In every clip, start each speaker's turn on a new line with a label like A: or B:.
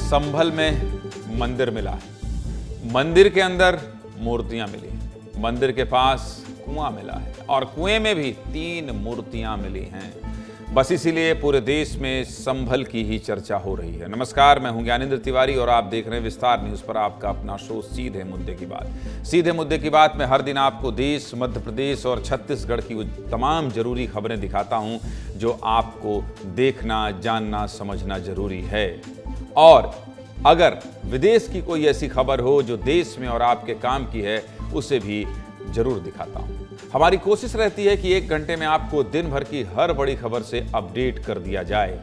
A: संभल में मंदिर मिला है, मंदिर के अंदर मूर्तियां मिली, मंदिर के पास कुआं मिला है और कुएं में भी 3 मूर्तियां मिली हैं। बस इसीलिए पूरे देश में संभल की ही चर्चा हो रही है। नमस्कार, मैं हूं ज्ञानेंद्र तिवारी और आप देख रहे हैं विस्तार न्यूज पर आपका अपना शो सीधे मुद्दे की बात। सीधे मुद्दे की बात में हर दिन आपको देश, मध्य प्रदेश और छत्तीसगढ़ की वो तमाम जरूरी खबरें दिखाता हूं जो आपको देखना, जानना, समझना जरूरी है। और अगर विदेश की कोई ऐसी खबर हो जो देश में और आपके काम की है, उसे भी जरूर दिखाता हूं। हमारी कोशिश रहती है कि 1 घंटे में आपको दिन भर की हर बड़ी खबर से अपडेट कर दिया जाए।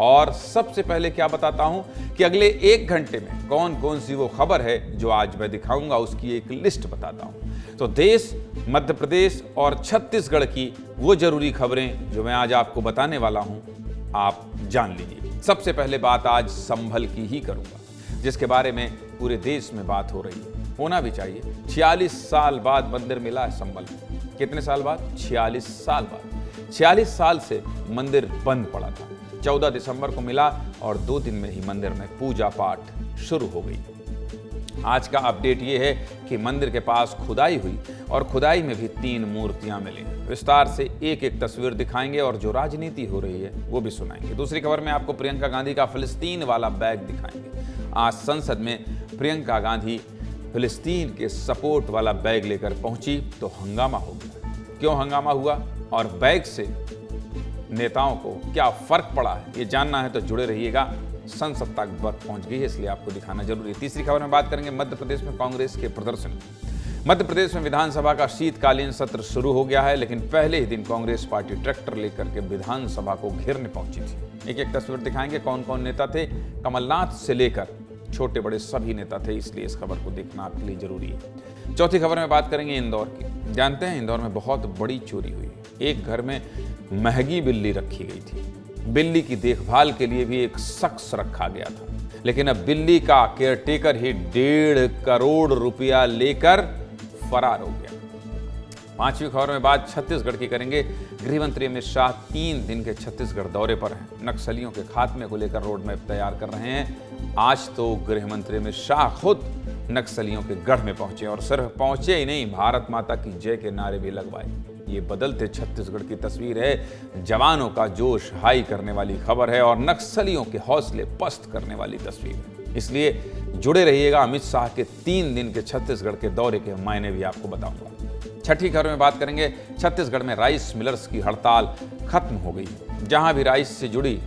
A: और सबसे पहले क्या बताता हूं कि अगले 1 घंटे में कौन कौन सी वो खबर है जो आज मैं दिखाऊंगा, उसकी एक लिस्ट बताता हूं। तो देश, मध्य प्रदेश और छत्तीसगढ़ की वो जरूरी खबरें जो मैं आज आपको बताने वाला हूं, आप जान लीजिए। सबसे पहले बात आज संभल की ही करूंगा, जिसके बारे में पूरे देश में बात हो रही है, होना भी चाहिए। 46 साल बाद मंदिर मिला है संभल में। कितने साल बाद? 46 साल बाद। 46 साल से मंदिर बंद पड़ा था। 14 दिसंबर को मिला और 2 दिन में ही मंदिर में पूजा पाठ शुरू हो गई। आज का अपडेट ये है कि मंदिर के पास खुदाई हुई और खुदाई में भी 3 मूर्तियां मिली। विस्तार से एक एक तस्वीर दिखाएंगे और जो राजनीति हो रही है वो भी सुनाएंगे। दूसरी खबर में आपको प्रियंका गांधी का फिलिस्तीन वाला बैग दिखाएंगे। आज संसद में प्रियंका गांधी फिलिस्तीन के सपोर्ट वाला बैग लेकर पहुंची तो हंगामा हो गया। क्यों हंगामा हुआ और बैग से नेताओं को क्या फर्क पड़ा है, ये जानना है तो जुड़े रहिएगा। संसद तक बात पहुंच गई है, इसलिए आपको दिखाना जरूरी है। तीसरी खबर में बात करेंगे मध्य प्रदेश में कांग्रेस के प्रदर्शन। मध्य प्रदेश में विधानसभा का शीतकालीन सत्र शुरू हो गया है, लेकिन पहले ही दिन कांग्रेस पार्टी ट्रैक्टर लेकर के विधानसभा को घेरने पहुंची थी। एक एक तस्वीर दिखाएंगे कौन कौन नेता थे। कमलनाथ से लेकर छोटे बड़े सभी नेता थे, इसलिए इस खबर को देखना आपके लिए जरूरी है। चौथी खबर में बात करेंगे इंदौर की। जानते हैं इंदौर में बहुत बड़ी चोरी हुई। एक घर में महंगी बिल्ली रखी गई थी। बिल्ली की देखभाल के लिए भी एक शख्स रखा गया था, लेकिन अब बिल्ली का केयरटेकर ही 1.5 करोड़ रुपया लेकर फरार हो गया। 5वीं खबर में बात छत्तीसगढ़ की करेंगे। गृह मंत्री अमित शाह 3 दिन के छत्तीसगढ़ दौरे पर हैं। नक्सलियों के खात्मे को लेकर रोड मैप तैयार कर रहे हैं। आज तो गृह मंत्री अमित शाह खुद नक्सलियों के गढ़ में पहुंचे और सिर्फ पहुंचे ही नहीं, भारत माता की जय के नारे भी लगवाए। ये बदलते छत्तीसगढ़ की तस्वीर है। जवानों का जोश हाई करने वाली खबर है और नक्सलियों के हौसले पस्त करने वाली तस्वीर है। इसलिए जुड़े रहिएगा। अमित शाह के 3 दिन के छत्तीसगढ़ के दौरे के मायने भी आपको बताऊंगा। छठी खबर में बात करेंगे छत्तीसगढ़ में राइस मिलर्स की हड़ताल खत्म हो गई। जहां भी राइस से जुड़ी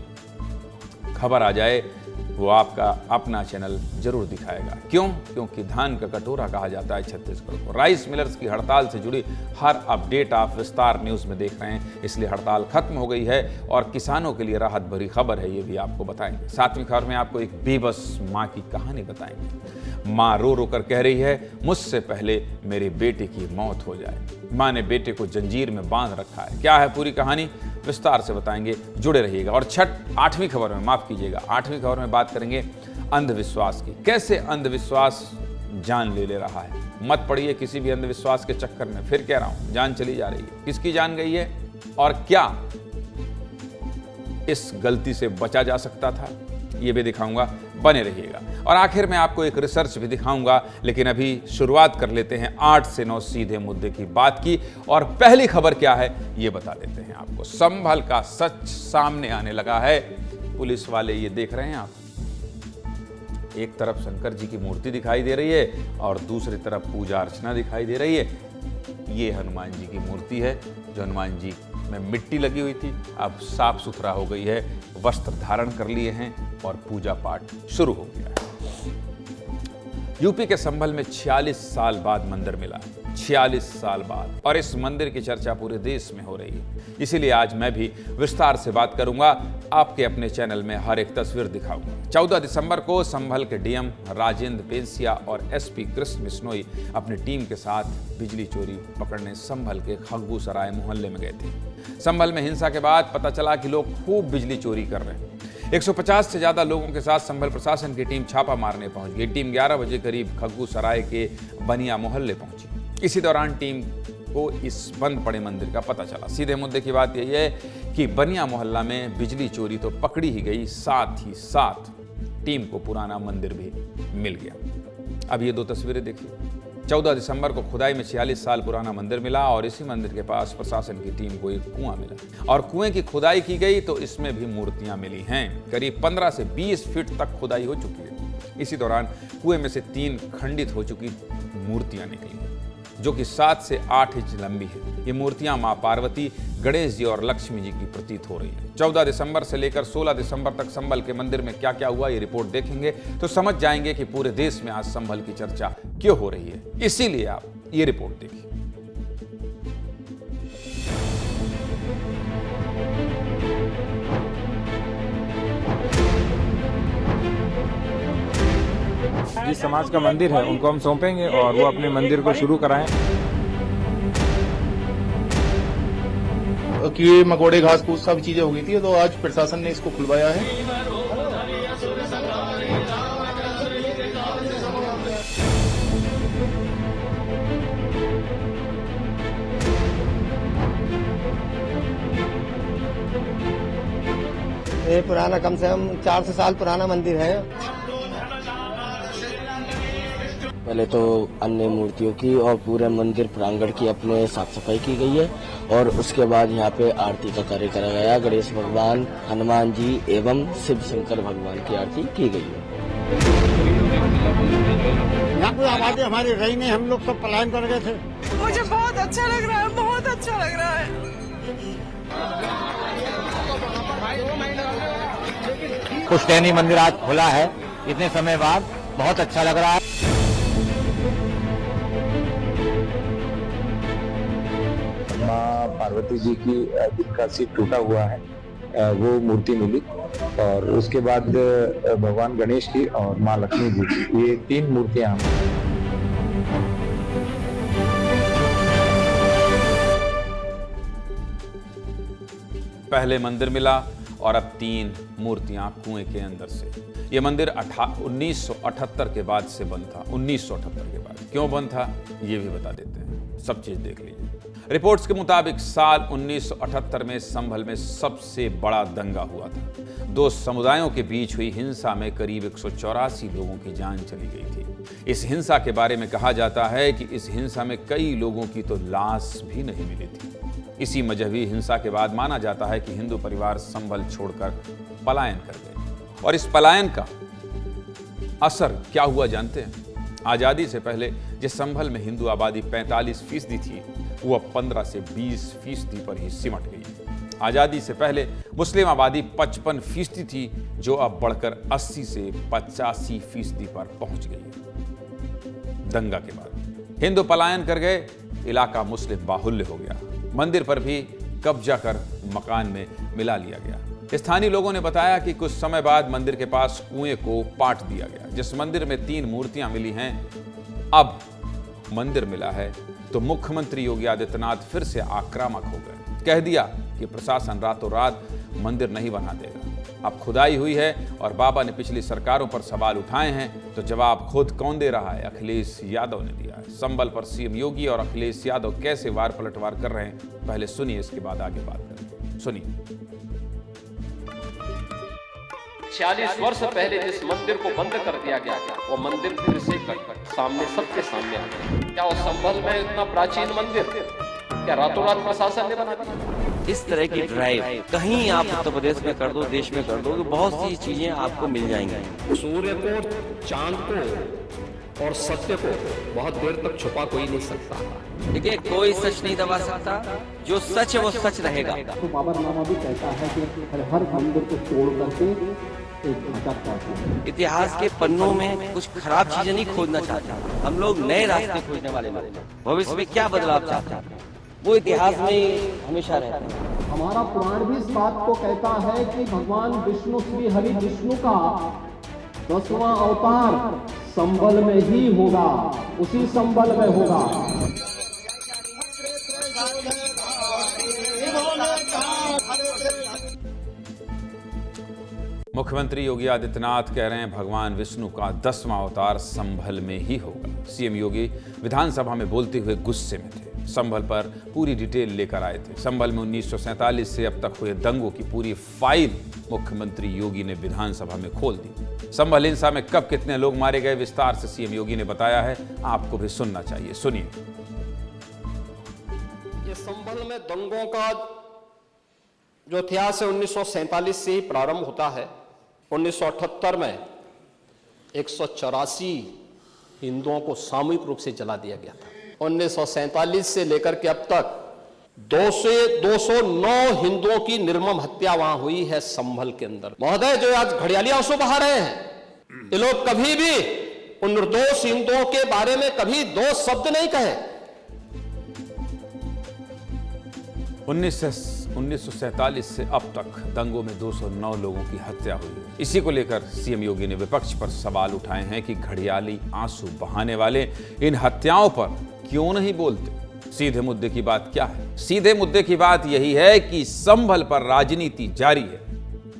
A: खबर आ जाए वो आपका अपना चैनल जरूर दिखाएगा। क्यों? क्योंकि धान का कटोरा कहा जाता है छत्तीसगढ़ को। राइस मिलर्स की हड़ताल से जुड़ी हर अपडेट आप विस्तार न्यूज में देख रहे हैं, इसलिए हड़ताल खत्म हो गई है और किसानों के लिए राहत भरी खबर है, ये भी आपको बताएंगे। 7वीं खबर में आपको एक बेबस माँ की कहानी बताएंगे। माँ रो रो कर कह रही है, मुझसे पहले मेरे बेटे की मौत हो जाए। माँ ने बेटे को जंजीर में बांध रखा है। क्या है पूरी कहानी, विस्तार से बताएंगे, जुड़े रहिएगा। और 8वीं खबर में, माफ कीजिएगा, 8वीं खबर में बात करेंगे अंधविश्वास की। कैसे अंधविश्वास जान ले रहा है। मत पड़िए किसी भी अंधविश्वास के चक्कर में, फिर कह रहा हूं, जान चली जा रही है। किसकी जान गई है और क्या इस गलती से बचा जा सकता था, ये भी दिखाऊंगा, बने रहिएगा। और आखिर में आपको एक रिसर्च भी दिखाऊंगा, लेकिन अभी शुरुआत कर लेते हैं 8 से 9 सीधे मुद्दे की बात की। और पहली खबर क्या है ये बता देते हैं आपको। संभल का सच सामने आने लगा है। पुलिस वाले ये देख रहे हैं आप, एक तरफ शंकर जी की मूर्ति दिखाई दे रही है और दूसरी तरफ पूजा अर्चना दिखाई दे रही है। ये हनुमान जी की मूर्ति है जो हनुमान जी में मिट्टी लगी हुई थी, अब साफ सुथरा हो गई है, वस्त्र धारण कर लिए हैं और पूजा पाठ शुरू हो गया है। यूपी के संभल में 46 साल बाद मंदिर मिला, 46 साल बाद, और इस मंदिर की चर्चा पूरे देश में हो रही है। इसीलिए आज मैं भी विस्तार से बात करूंगा, आपके अपने चैनल में हर एक तस्वीर दिखाऊंगा। 14 दिसंबर को संभल के डीएम राजेंद्र पेंसिया और एसपी कृष्ण बिश्नोई अपनी टीम के साथ बिजली चोरी पकड़ने संभल के खग्गू सराय मोहल्ले में गए थे। संभल में हिंसा के बाद पता चला कि लोग खूब बिजली चोरी कर रहे हैं। 150 से ज्यादा लोगों के साथ संभल प्रशासन की टीम छापा मारने पहुंच गई। टीम 11 बजे करीब खग्गू सराय के बनिया मोहल्ले पहुंची। इसी दौरान टीम को इस बंद पड़े मंदिर का पता चला। सीधे मुद्दे की बात यही है कि बनिया मोहल्ला में बिजली चोरी तो पकड़ी ही गई, साथ ही साथ टीम को पुराना मंदिर भी मिल गया। अब ये दो तस्वीरें देखिए। 14 दिसंबर को खुदाई में 46 साल पुराना मंदिर मिला और इसी मंदिर के पास प्रशासन की टीम को एक कुआं मिला और कुएं की खुदाई की गई तो इसमें भी मूर्तियां मिली हैं। करीब 15 से 20 फीट तक खुदाई हो चुकी है। इसी दौरान कुएं में से 3 खंडित हो चुकी मूर्तियां निकली जो कि 7 से 8 इंच लंबी है। ये मूर्तियां मां पार्वती, गणेश जी और लक्ष्मी जी की प्रतीत हो रही है। 14 दिसंबर से लेकर 16 दिसंबर तक संभल के मंदिर में क्या क्या हुआ ये रिपोर्ट देखेंगे तो समझ जाएंगे कि पूरे देश में आज संभल की चर्चा क्यों हो रही है। इसीलिए आप ये रिपोर्ट देखिए।
B: जिस समाज का मंदिर है उनको हम सौंपेंगे और वो अपने मंदिर को शुरू कराएं।
C: कीड़े मकोड़े घास फूस सब चीजें हो गई थी, तो आज प्रशासन ने इसको खुलवाया है।
D: ये पुराना कम से कम 400 साल पुराना मंदिर है।
E: पहले तो अन्य मूर्तियों की और पूरे मंदिर प्रांगण की अपने साफ सफाई की गई है और उसके बाद यहाँ पे आरती का कार्य करा गया। गणेश भगवान, हनुमान जी एवं शिव शंकर भगवान की आरती की गई है।
D: यहाँ कोई आबादी हमारी रही नहीं, हम लोग सब पलायन कर गए थे।
F: मुझे बहुत अच्छा लग रहा है, बहुत अच्छा लग रहा है।
G: पुश्तैनी मंदिर आज खुला है इतने समय बाद, बहुत अच्छा लग रहा है।
H: माँ पार्वती जी की जिनका सिर टूटा हुआ है वो मूर्ति मिली और उसके बाद भगवान गणेश की और माँ लक्ष्मी जी की, ये 3 मूर्तियां
A: पहले मंदिर मिला और अब 3 मूर्तियां कुएं के अंदर से। यह मंदिर 1978 के बाद से बंद था। 1978 के बाद क्यों बंद था ये भी बता देते हैं, सब चीज देख लीजिए। रिपोर्ट्स के मुताबिक साल 1978 में संभल में सबसे बड़ा दंगा हुआ था। 2 समुदायों के बीच हुई हिंसा में करीब 184 लोगों की जान चली गई थी। इस हिंसा के बारे में कहा जाता है कि इस हिंसा में कई लोगों की तो लाश भी नहीं मिली थी। इसी मजहबी हिंसा के बाद माना जाता है कि हिंदू परिवार संभल छोड़कर पलायन कर गए और इस पलायन का असर क्या हुआ जानते हैं? आजादी से पहले जिस संभल में हिंदू आबादी 45% थी वो अब 15 से 20% पर ही सिमट गई। आजादी से पहले मुस्लिम आबादी 55% थी जो अब बढ़कर 80 से 85% पर पहुंच गई। दंगा के बाद हिंदू पलायन कर गए, इलाका मुस्लिम बाहुल्य हो गया। मंदिर पर भी कब्जा कर मकान में मिला लिया गया। स्थानीय लोगों ने बताया कि कुछ समय बाद मंदिर के पास कुएं को पाट दिया गया। जिस मंदिर में 3 मूर्तियां मिली हैं, अब मंदिर मिला है तो मुख्यमंत्री योगी आदित्यनाथ फिर से आक्रामक हो गए। कह दिया कि प्रशासन रातों रात मंदिर नहीं बना देगा। अब खुदाई हुई है और बाबा ने पिछली सरकारों पर सवाल उठाए हैं तो जवाब खुद कौन दे रहा है? अखिलेश यादव ने दिया है। संभल पर सीएम योगी और अखिलेश यादव कैसे वार पलटवार कर रहे हैं, पहले सुनिए, इसके बाद आगे बात करें। सुनिए।
I: 46 वर्ष पहले जिस मंदिर को बंद कर दिया गया वो मंदिर फिर से सामने सबके सामने आ गया। क्या उस संभल में इतना प्राचीन मंदिर क्या रातों रात प्रशासन ने बना दिया?
E: इस तरह की ड्राइव कहीं आप उत्तर प्रदेश में कर दो, देश में कर दो, तो बहुत सी चीजें आपको मिल जाएंगी।
I: सूर्य को, चांद को और सत्य को बहुत देर तक छुपा कोई नहीं सकता।
E: देखिए, कोई सच नहीं दबा सकता। जो सच है वो सच रहेगा।
J: तो बाबरनामा भी कहता है कि हर मंदिर को तोड़ करके एक ढांचा करता है।
E: इतिहास के पन्नों में कुछ खराब चीजें नहीं खोजना चाहते। हम लोग नए रास्ते खोजने वाले लोग। भविष्य में क्या बदलाव चाहते हैं वो इतिहास में हमेशा रहता है।
J: हमारा पुराण भी इस बात को कहता है कि भगवान विष्णु, श्री हरि विष्णु का 10वां अवतार संभल में ही होगा, उसी संभल में होगा।
A: मुख्यमंत्री योगी आदित्यनाथ कह रहे हैं भगवान विष्णु का 10वां अवतार संभल में ही होगा। सीएम योगी विधानसभा में बोलते हुए गुस्से में थे। संभल पर पूरी डिटेल लेकर आए थे। संभल में 1947 से अब तक हुए दंगों की पूरी फाइल मुख्यमंत्री योगी ने विधानसभा में खोल दी। संभल हिंसा में कब कितने लोग मारे गए विस्तार से सीएम योगी ने बताया है, आपको भी सुनना चाहिए, सुनिए।
I: ये संभल में दंगों का जो इतिहास है 1947 से ही प्रारंभ होता है। 1978 में 184 हिंदुओं को सामूहिक रूप से जला दिया गया था। 1947 से लेकर के अब तक 209 हिंदुओं की निर्मम हत्या वहां हुई है संभल के अंदर। महोदय, जो आज घड़ियाली आंसू बहा रहे हैं, ये लोग कभी भी उन निर्दोष हिंदुओं के बारे में कभी दो शब्द नहीं कहे।
A: 1947 से अब तक दंगों में 209 लोगों की हत्या हुई है। इसी को लेकर सीएम योगी ने विपक्ष पर सवाल उठाए हैं कि घड़ियाली आंसू बहाने वाले इन हत्याओं पर क्यों नहीं बोलते। सीधे मुद्दे की बात क्या है? सीधे मुद्दे की बात यही है कि संभल पर राजनीति जारी है।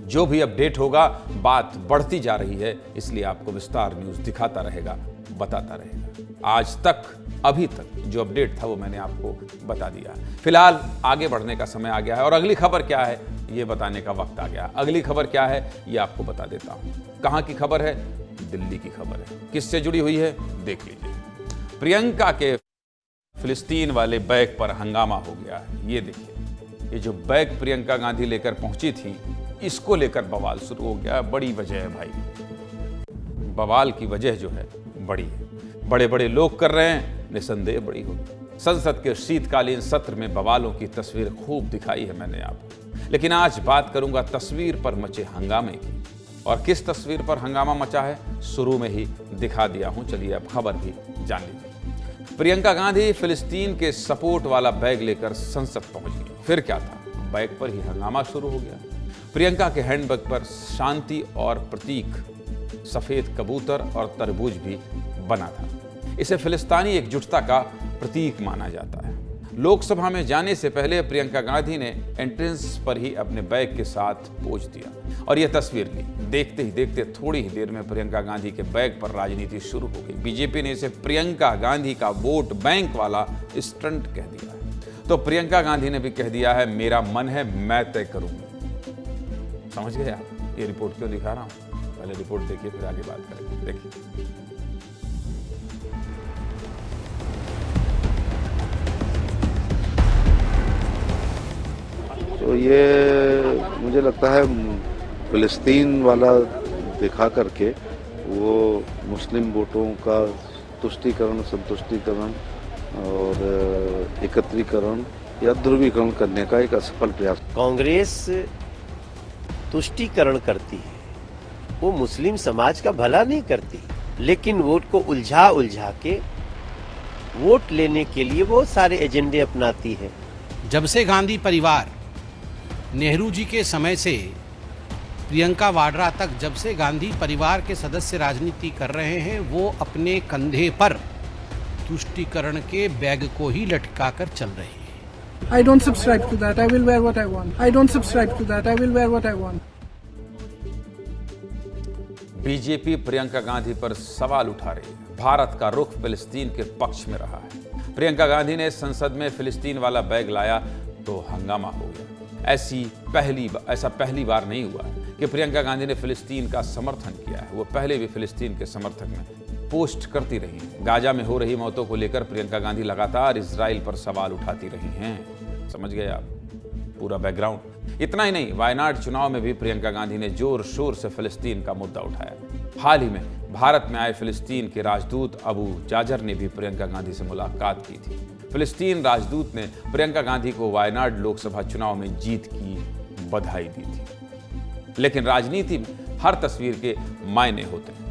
A: जो भी अपडेट होगा, बात बढ़ती जा रही है, इसलिए आपको विस्तार न्यूज दिखाता रहेगा, बताता रहेगा। आज तक, अभी तक जो अपडेट था वो मैंने आपको बता दिया। फिलहाल आगे बढ़ने का समय आ गया है और अगली खबर क्या है ये बताने का वक्त आ गया। अगली खबर क्या है ये आपको बता देता हूं। कहां की खबर है? दिल्ली की खबर है। किससे जुड़ी हुई है? देख लीजिए। प्रियंका के फिलिस्तीन वाले बैग पर हंगामा हो गया है। ये देखिए, ये जो बैग प्रियंका गांधी लेकर पहुंची थी, इसको लेकर बवाल शुरू हो गया। बड़ी वजह है भाई, बवाल की वजह जो है बड़ी है। बड़े बड़े लोग कर रहे हैं, निसंदेह बड़ी होगी। संसद के शीतकालीन सत्र में बवालों की तस्वीर खूब दिखाई है मैंने आपको, लेकिन आज बात करूंगा तस्वीर पर मचे हंगामे की। और किस तस्वीर पर हंगामा मचा है शुरू में ही दिखा दिया हूं, चलिए अब खबर भी जान लीजिए। प्रियंका गांधी फिलिस्तीन के सपोर्ट वाला बैग लेकर संसद पहुंच गई। फिर क्या था, बैग पर ही हंगामा शुरू हो गया। प्रियंका के हैंडबैग पर शांति और प्रतीक सफेद कबूतर और तरबूज भी बना था। इसे फिलिस्तीनी एकजुटता का प्रतीक माना जाता है। लोकसभा में जाने से पहले प्रियंका गांधी ने एंट्रेंस पर ही अपने बैग के साथ पोज दिया और यह तस्वीर ली। देखते ही देखते थोड़ी ही देर में प्रियंका गांधी के बैग पर राजनीति शुरू हो गई। बीजेपी ने इसे प्रियंका गांधी का वोट बैंक वाला स्टंट कह दिया है, तो प्रियंका गांधी ने भी कह दिया है, मेरा मन है मैं तय करूंगी। समझ गए आप ये रिपोर्ट क्यों दिखा रहा हूं? पहले रिपोर्ट देखिए, फिर आगे बात करेंगे। देखिए,
K: तो ये मुझे लगता है फिलिस्तीन वाला दिखा करके वो मुस्लिम वोटों का तुष्टीकरण, संतुष्टीकरण और एकत्रीकरण या ध्रुवीकरण करने का एक असफल प्रयास।
L: कांग्रेस तुष्टीकरण करती है, वो मुस्लिम समाज का भला नहीं करती, लेकिन वोट को उलझा उलझा के वोट लेने के लिए बहुत सारे एजेंडे अपनाती है।
M: जब से गांधी परिवार, नेहरू जी के समय से प्रियंका वाड्रा तक, जब से गांधी परिवार के सदस्य राजनीति कर रहे हैं, वो अपने कंधे पर तुष्टीकरण के बैग को ही लटका कर चल रहे हैं।
F: I don't subscribe to that. I will wear what I want. I don't subscribe to that. I will wear what I want.
A: BJP Priyanka Gandhi पर सवाल उठा रही है। भारत का रुख फिलिस्तीन के पक्ष में रहा है। प्रियंका गांधी ने संसद में फिलिस्तीन वाला बैग लाया तो हंगामा हो गया। ऐसा पहली बार नहीं हुआ कि प्रियंका गांधी ने फिलिस्तीन का समर्थन किया है। वो पहले भी फिलिस्तीन के समर्थक में पोस्ट करती रही हैं। गाजा में हो रही मौतों को लेकर प्रियंका गांधी लगातार इजराइल पर सवाल उठाती रही हैं। समझ गए आप पूरा बैकग्राउंड? इतना ही नहीं, वायनाड चुनाव में भी प्रियंका गांधी ने जोर शोर से फिलिस्तीन का मुद्दा उठाया। हाल ही में भारत में आए फिलिस्तीन के राजदूत अबू जाजर ने भी प्रियंका गांधी से मुलाकात की थी। फिलिस्तीन राजदूत ने प्रियंका गांधी को वायनाड लोकसभा चुनाव में जीत की बधाई दी थी। लेकिन राजनीति में हर तस्वीर के मायने होते हैं।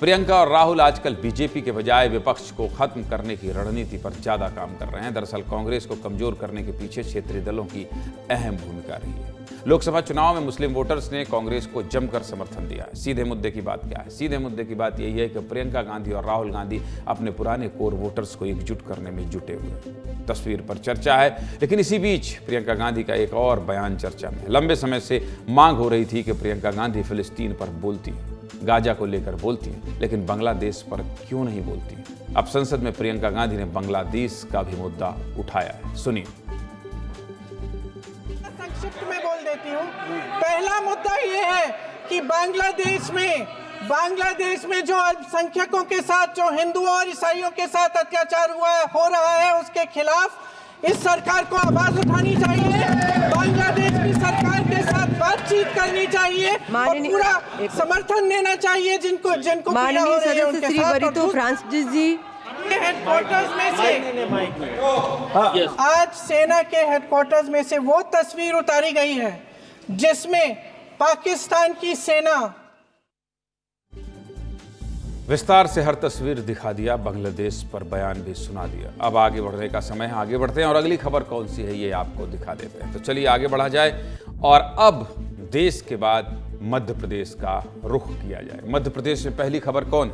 A: प्रियंका और राहुल आजकल बीजेपी के बजाय विपक्ष को खत्म करने की रणनीति पर ज्यादा काम कर रहे हैं। दरअसल कांग्रेस को कमजोर करने के पीछे क्षेत्रीय दलों की अहम भूमिका रही है। लोकसभा चुनाव में मुस्लिम वोटर्स ने कांग्रेस को जमकर समर्थन दिया है। सीधे मुद्दे की बात क्या है? सीधे मुद्दे की बात यही है कि प्रियंका गांधी और राहुल गांधी अपने पुराने कोर वोटर्स को एकजुट करने में जुटे हुए हैं। तस्वीर पर चर्चा है, लेकिन इसी बीच प्रियंका गांधी का एक और बयान चर्चा में। लंबे समय से मांग हो रही थी कि प्रियंका गांधी फिलिस्तीन पर बोलती है, गाजा को लेकर बोलती है, लेकिन बांग्लादेश पर क्यों नहीं बोलती है। अब संसद में प्रियंका गांधी ने बांग्लादेश का भी मुद्दा उठाया है, सुनिए।
F: संक्षिप्त में बोल देती हूँ। पहला मुद्दा ये है कि बांग्लादेश में जो अल्पसंख्यकों के साथ, जो हिंदुओं और ईसाइयों के साथ अत्याचार हो रहा है, उसके खिलाफ इस सरकार को आवाज उठानी चाहिए। बांग्लादेश की सरकार के साथ बातचीत करनी चाहिए और पूरा समर्थन देना चाहिए जिनको पीड़ा हो रही है उनके साथ। फ्रांसिस जी हेडक्वार्टर्स में से आज सेना के हेडक्वार्टर्स में से वो तस्वीर उतारी गई है जिसमें पाकिस्तान की सेना,
A: विस्तार से हर तस्वीर दिखा दिया, बांग्लादेश पर बयान भी सुना दिया। अब आगे बढ़ने का समय है, आगे बढ़ते हैं और अगली खबर कौन सी है ये आपको दिखा देते हैं। तो चलिए आगे बढ़ा जाए और अब देश के बाद मध्य प्रदेश का रुख किया जाए। मध्य प्रदेश में पहली खबर कौन?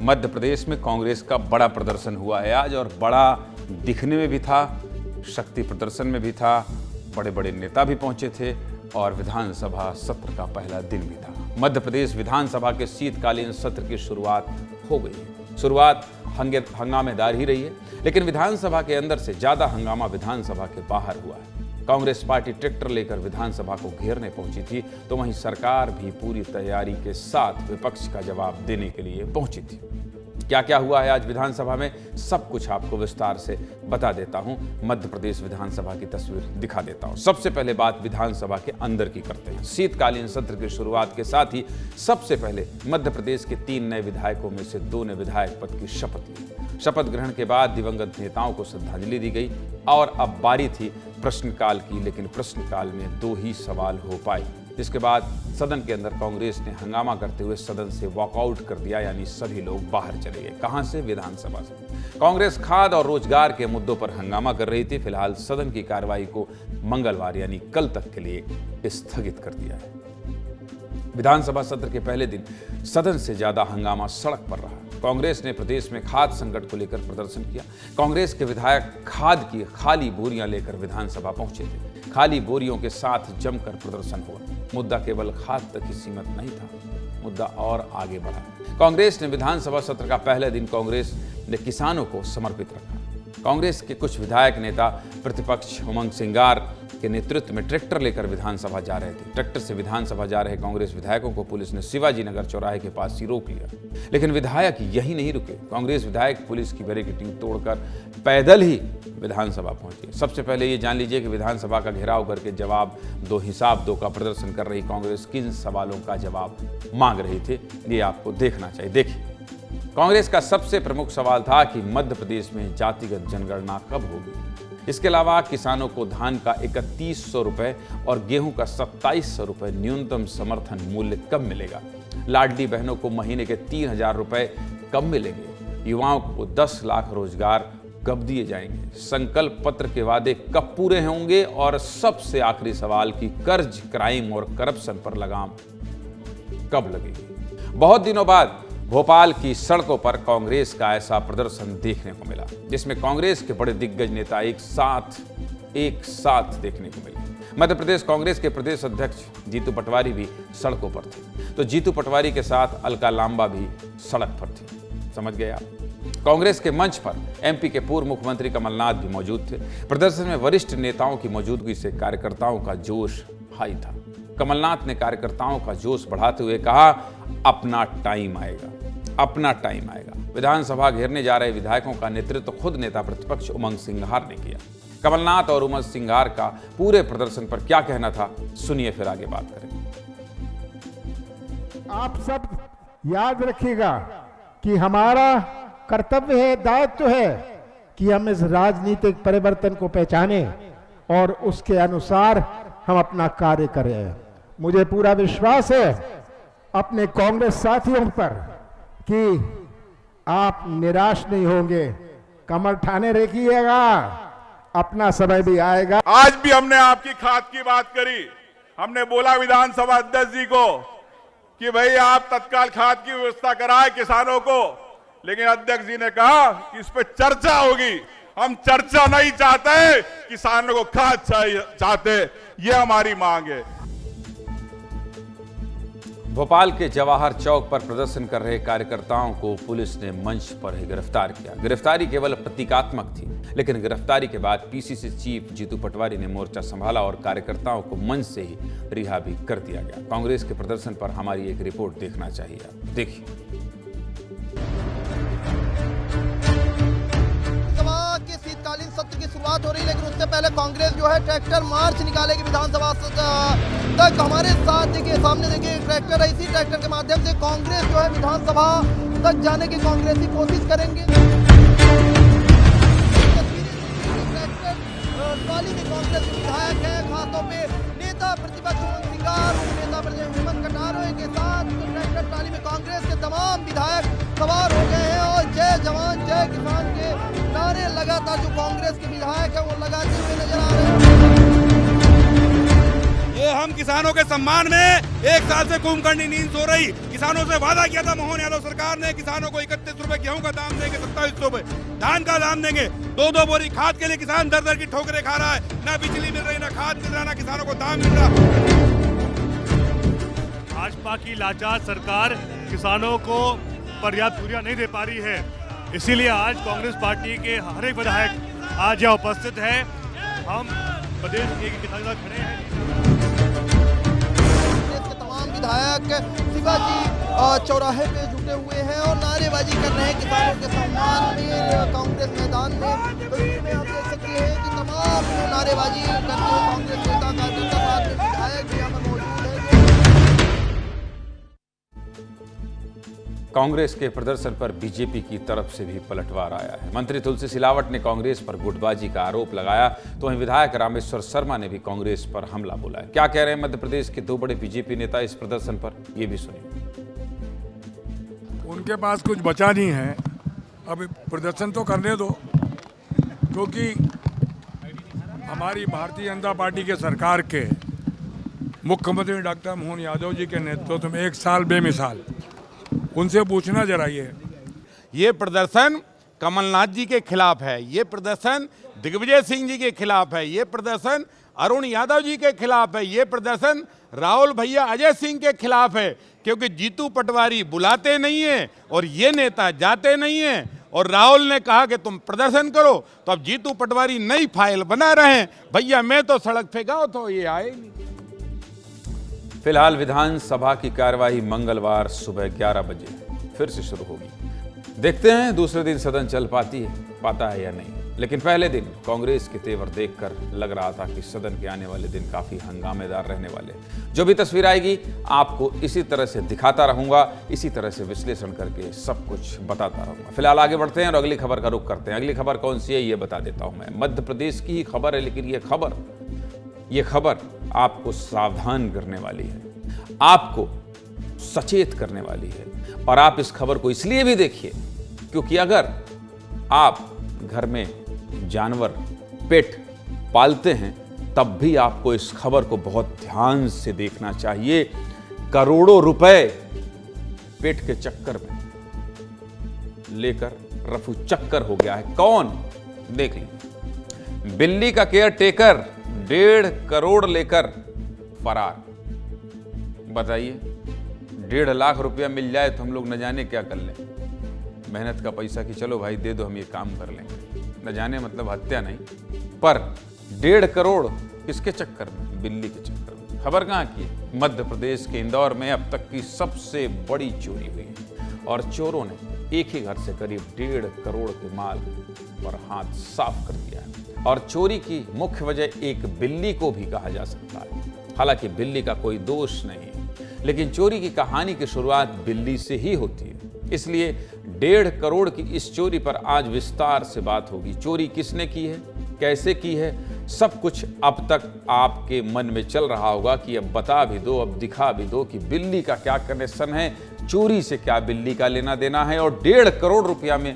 A: मध्य प्रदेश में कांग्रेस का बड़ा प्रदर्शन हुआ है आज, और बड़ा दिखने में भी था, शक्ति प्रदर्शन में भी था, बड़े बड़े नेता भी पहुंचे थे और विधानसभा सत्र का पहला दिन भी था। मध्य प्रदेश विधानसभा के शीतकालीन सत्र की शुरुआत हो गई है। शुरुआत हंगामेदार ही रही है, लेकिन विधानसभा के अंदर से ज्यादा हंगामा विधानसभा के बाहर हुआ है। कांग्रेस पार्टी ट्रैक्टर लेकर विधानसभा को घेरने पहुंची थी, तो वहीं सरकार भी पूरी तैयारी के साथ विपक्ष का जवाब देने के लिए पहुंची थी। क्या क्या हुआ है आज विधानसभा में, सब कुछ आपको विस्तार से बता देता हूं। मध्य प्रदेश विधानसभा की तस्वीर दिखा देता हूं। सबसे पहले बात विधानसभा के अंदर की करते हैं। शीतकालीन सत्र की शुरुआत के साथ ही सबसे पहले मध्य प्रदेश के 3 नए विधायकों में से 2 ने विधायक पद की शपथ ली। शपथ ग्रहण के बाद दिवंगत नेताओं को श्रद्धांजलि दी गई और अब बारी थी प्रश्नकाल की, लेकिन प्रश्नकाल में 2 ही सवाल हो पाए, जिसके बाद सदन के अंदर कांग्रेस ने हंगामा करते हुए सदन से वॉकआउट कर दिया, यानी सभी लोग बाहर चले गए। कहां से? विधानसभा से। कांग्रेस खाद्य और रोजगार के मुद्दों पर हंगामा कर रही थी। फिलहाल सदन की कार्रवाई को मंगलवार यानी कल तक के लिए स्थगित कर दिया है। विधानसभा सत्र के पहले दिन सदन से ज्यादा हंगामा सड़क पर रहा। कांग्रेस ने प्रदेश में खाद्य संकट को लेकर प्रदर्शन किया। कांग्रेस के विधायक खाद्य की खाली बोरियां लेकर विधानसभा पहुंचे थे। खाली बोरियों के साथ जमकर प्रदर्शन हुआ। मुद्दा केवल खाद्य तक ही सीमित नहीं था, मुद्दा और आगे बढ़ा। कांग्रेस ने विधानसभा सत्र का पहले दिन कांग्रेस ने किसानों को समर्पित रखा। कांग्रेस के कुछ विधायक नेता प्रतिपक्ष उमंग सिंगार के नेतृत्व में ट्रैक्टर लेकर विधानसभा जा रहे थे। ट्रैक्टर से विधानसभा जा रहे कांग्रेस विधायकों को पुलिस ने शिवाजी नगर चौराहे के पास ही रोक लिया, लेकिन विधायक यही नहीं रुके। कांग्रेस विधायक पुलिस की बैरिकेडिंग तोड़कर पैदल ही विधानसभा पहुंचे। सबसे पहले ये जान लीजिए कि विधानसभा का घेराव करके जवाब दो, हिसाब दो का प्रदर्शन कर रही कांग्रेस किन सवालों का जवाब मांग रही थी, ये आपको देखना चाहिए। देखिए, कांग्रेस का सबसे प्रमुख सवाल था कि मध्य प्रदेश में जातिगत जनगणना कब होगी। इसके अलावा किसानों को धान का 3100 रुपए और गेहूं का 2700 रुपए न्यूनतम समर्थन मूल्य कब मिलेगा। लाडली बहनों को महीने के 3000 रुपए कब मिलेंगे। युवाओं को 10 लाख रोजगार कब दिए जाएंगे। संकल्प पत्र के वादे कब पूरे होंगे। और सबसे आखिरी सवाल कि कर्ज, क्राइम और करप्शन पर लगाम कब लगेगी। बहुत दिनों बाद भोपाल की सड़कों पर कांग्रेस का ऐसा प्रदर्शन देखने को मिला, जिसमें कांग्रेस के बड़े दिग्गज नेता एक साथ देखने को मिले। मध्य प्रदेश कांग्रेस के प्रदेश अध्यक्ष जीतू पटवारी भी सड़कों पर थे, तो जीतू पटवारी के साथ अलका लांबा भी सड़क पर थी। समझ गए आप। कांग्रेस के मंच पर एमपी के पूर्व मुख्यमंत्री कमलनाथ भी मौजूद थे। प्रदर्शन में वरिष्ठ नेताओं की मौजूदगी से कार्यकर्ताओं का जोश हाई था। कमलनाथ ने कार्यकर्ताओं का जोश बढ़ाते हुए कहा, अपना टाइम आएगा, अपना टाइम आएगा। विधानसभा घेरने जा रहे विधायकों का नेतृत्व खुद नेता प्रतिपक्ष उमंग सिंघार ने किया। कमलनाथ और उमंग सिंघार का पूरे प्रदर्शन पर क्या कहना था, सुनिए, फिर आगे बात करेंगे।
N: आप सब याद रखिएगा कि हमारा कर्तव्य है, दायित्व है कि हम इस राजनीतिक परिवर्तन को पहचाने और उसके अनुसार हम अपना कार्य करें। मुझे पूरा विश्वास है अपने कांग्रेस साथियों पर कि आप निराश नहीं होंगे, कमर ठाने रखिएगा, अपना समय भी आएगा।
O: आज भी हमने आपकी खाद की बात करी। हमने बोला विधानसभा अध्यक्ष जी को कि भाई आप तत्काल खाद की व्यवस्था कराएं किसानों को, लेकिन अध्यक्ष जी ने कहा कि इस पर चर्चा होगी। हम चर्चा नहीं चाहते, किसानों को खाद चाहते, ये हमारी मांग है।
A: भोपाल के जवाहर चौक पर प्रदर्शन कर रहे कार्यकर्ताओं को पुलिस ने मंच पर ही गिरफ्तार किया। गिरफ्तारी केवल प्रतीकात्मक थी, लेकिन गिरफ्तारी के बाद पीसीसी चीफ जीतू पटवारी ने मोर्चा संभाला और कार्यकर्ताओं को मंच से ही रिहा भी कर दिया गया। कांग्रेस के प्रदर्शन पर हमारी एक रिपोर्ट देखना चाहिए, आप देखिए।
P: के शीतकालीन सत्र की शुरुआत हो रही है, लेकिन उससे पहले कांग्रेस जो है ट्रैक्टर मार्च निकालेगी विधानसभा तक। हमारे साथ देखिए, सामने देखिए ट्रैक्टर है। इसी ट्रैक्टर के माध्यम से कांग्रेस जो है विधानसभा तक जाने की कांग्रेस की कोशिश करेंगे। ट्रॉली में कांग्रेस के विधायक है, खासतौर पे नेता प्रतिपक्ष उमंग सिंगार, नेता हेमंत कटारे के साथ ट्रैक्टर ट्रॉली में कांग्रेस के तमाम विधायक सवार हो गए हैं और जय जवान जय किसान के नारे लगातार जो कांग्रेस के विधायक है वो लगाते हुए नजर आ रहे हैं।
Q: ये हम किसानों के सम्मान में 1 साल से कुंभकर्णी नींद सो रही। किसानों से वादा किया था मोहन यादव सरकार ने, किसानों को 31 रुपए गेहूं का दाम देंगे, 27 रुपए धान का दाम देंगे, 2-2 बोरी खाद के लिए किसान दर-दर की ठोकरें खा रहा है। ना बिजली मिल रही, ना खाद मिल रहा, ना किसानों को दाम मिल रहा।
R: भाजपा की लाचार सरकार किसानों को पर्याप्त यूरिया नहीं दे पा रही है, इसीलिए आज कांग्रेस पार्टी के हर एक विधायक आज यहाँ उपस्थित है। हम प्रदेश के किसान खड़े हैं।
P: तमाम विधायक शिवाजी चौराहे पे जुटे हुए हैं और नारेबाजी कर रहे हैं किसानों के सम्मान में कांग्रेस मैदान में। तो इसमें आप देख सकते हैं कि तमाम नारेबाजी करते हुए कांग्रेस नेता कार्यकर्ता साथ में विधायक भी यहाँ पर मौजूद है।
A: कांग्रेस के प्रदर्शन पर बीजेपी की तरफ से भी पलटवार आया है। मंत्री तुलसी सिलावट ने कांग्रेस पर गुटबाजी का आरोप लगाया, तो वहीं विधायक रामेश्वर शर्मा ने भी कांग्रेस पर हमला बोला है। क्या कह रहे हैं मध्य प्रदेश के 2 बड़े बीजेपी नेता इस प्रदर्शन पर, ये भी सुनिए।
S: उनके पास कुछ बचा नहीं है, अब प्रदर्शन तो करने दो, क्योंकि हमारी भारतीय जनता पार्टी के सरकार के मुख्यमंत्री डॉक्टर मोहन यादव जी के नेतृत्व में 1 साल बेमिसाल। उनसे पूछना जरा,
Q: ये प्रदर्शन कमलनाथ जी के खिलाफ है, ये प्रदर्शन दिग्विजय सिंह जी के खिलाफ है, ये प्रदर्शन अरुण यादव जी के खिलाफ है, ये प्रदर्शन राहुल भैया अजय सिंह के खिलाफ है, क्योंकि जीतू पटवारी बुलाते नहीं है और ये नेता जाते नहीं है। और राहुल ने कहा कि तुम प्रदर्शन करो, तो अब जीतू पटवारी नई फाइल बना रहे हैं। भैया मैं तो सड़क पे गया तो ये आए नहीं।
A: फिलहाल विधानसभा की कार्यवाही मंगलवार सुबह 11 बजे फिर से शुरू होगी। देखते हैं दूसरे दिन सदन चल पाता है या नहीं। लेकिन पहले दिन कांग्रेस के तेवर देखकर लग रहा था कि सदन के आने वाले दिन काफी हंगामेदार रहने वाले। जो भी तस्वीर आएगी आपको इसी तरह से दिखाता रहूंगा, इसी तरह से विश्लेषण करके सब कुछ बताता रहूंगा। फिलहाल आगे बढ़ते हैं और अगली खबर का रुख करते हैं। अगली खबर कौन सी है ये बता देता हूं मैं। मध्य प्रदेश की ही खबर है, लेकिन ये खबर आपको सावधान करने वाली है, आपको सचेत करने वाली है। और आप इस खबर को इसलिए भी देखिए क्योंकि अगर आप घर में जानवर पेट पालते हैं तब भी आपको इस खबर को बहुत ध्यान से देखना चाहिए। करोड़ों रुपए पेट के चक्कर में लेकर रफू चक्कर हो गया है। कौन? देख लीजिए, बिल्ली का केयर टेकर 1.5 करोड़ लेकर फरार। बताइए, 1.5 लाख रुपया मिल जाए तो हम लोग न जाने क्या कर लें। मेहनत का पैसा कि चलो भाई दे दो, हम ये काम कर लेंगे। न जाने मतलब हत्या नहीं, पर 1.5 करोड़ किसके चक्कर में? बिल्ली के चक्कर में। खबर कहाँ की है? मध्य प्रदेश के इंदौर में अब तक की सबसे बड़ी चोरी हुई है और चोरों ने एक ही घर से करीब 1.5 करोड़ के माल पर हाथ साफ कर दिया है। और चोरी की मुख्य वजह एक बिल्ली को भी कहा जा सकता है। हालांकि बिल्ली का कोई दोष नहीं, लेकिन चोरी की कहानी की शुरुआत बिल्ली से ही होती है। इसलिए 1.5 करोड़ की इस चोरी पर आज विस्तार से बात होगी। चोरी किसने की है, कैसे की है, सब कुछ अब तक आपके मन में चल रहा होगा कि अब बता भी दो, अब दिखा भी दो कि बिल्ली का क्या कनेक्शन है, चोरी से क्या बिल्ली का लेना देना है और 1.5 करोड़ रुपया में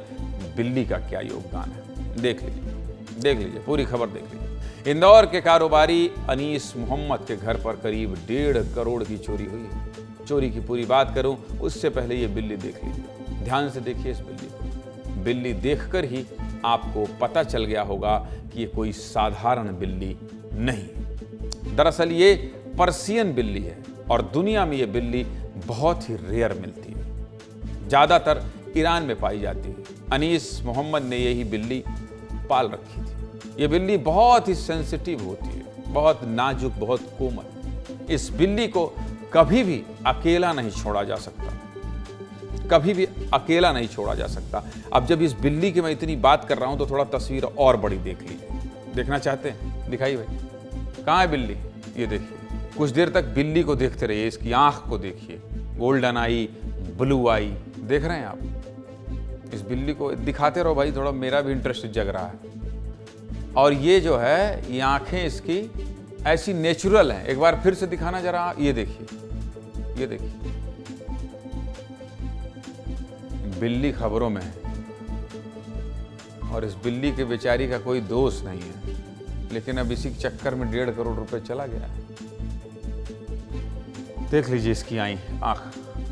A: बिल्ली का क्या योगदान है। देख लीजिए पूरी खबर देख लीजिए। इंदौर के कारोबारी अनीस मोहम्मद के घर पर करीब 1.5 करोड़ की चोरी हुई है। चोरी की पूरी बात करूं उससे पहले ये बिल्ली देख लीजिए, ध्यान से देखिए इस बिल्ली को। बिल्ली देखकर ही आपको पता चल गया होगा कि ये कोई साधारण बिल्ली नहीं। दरअसल ये पर्सियन बिल्ली है और दुनिया में ये बिल्ली बहुत ही रेयर मिलती है, ज़्यादातर ईरान में पाई जाती है। अनीस मोहम्मद ने यही बिल्ली पाल रखी थी। ये बिल्ली बहुत ही सेंसिटिव होती है, बहुत नाजुक, बहुत कोमल। इस बिल्ली को कभी भी अकेला नहीं छोड़ा जा सकता, कभी भी अकेला नहीं छोड़ा जा सकता। अब जब इस बिल्ली की मैं इतनी बात कर रहा हूं तो थोड़ा तस्वीर और बड़ी देख लीजिए। देखना चाहते हैं? दिखाइए भाई, कहाँ है बिल्ली? ये देखिए, कुछ देर तक बिल्ली को देखते रहिए, इसकी आंख को देखिए, गोल्डन आई, ब्लू आई, देख रहे हैं आप? इस बिल्ली को दिखाते रहो भाई, थोड़ा मेरा भी इंटरेस्ट जग रहा है। और ये जो है, ये आंखें इसकी ऐसी नेचुरल हैं। एक बार फिर से दिखाना जरा, ये देखिए, ये देखिए, बिल्ली खबरों में है और इस बिल्ली के बेचारी का कोई दोष नहीं है, लेकिन अब इसी चक्कर में 1.5 करोड़ रुपए चला गया है। देख लीजिए इसकी आंख,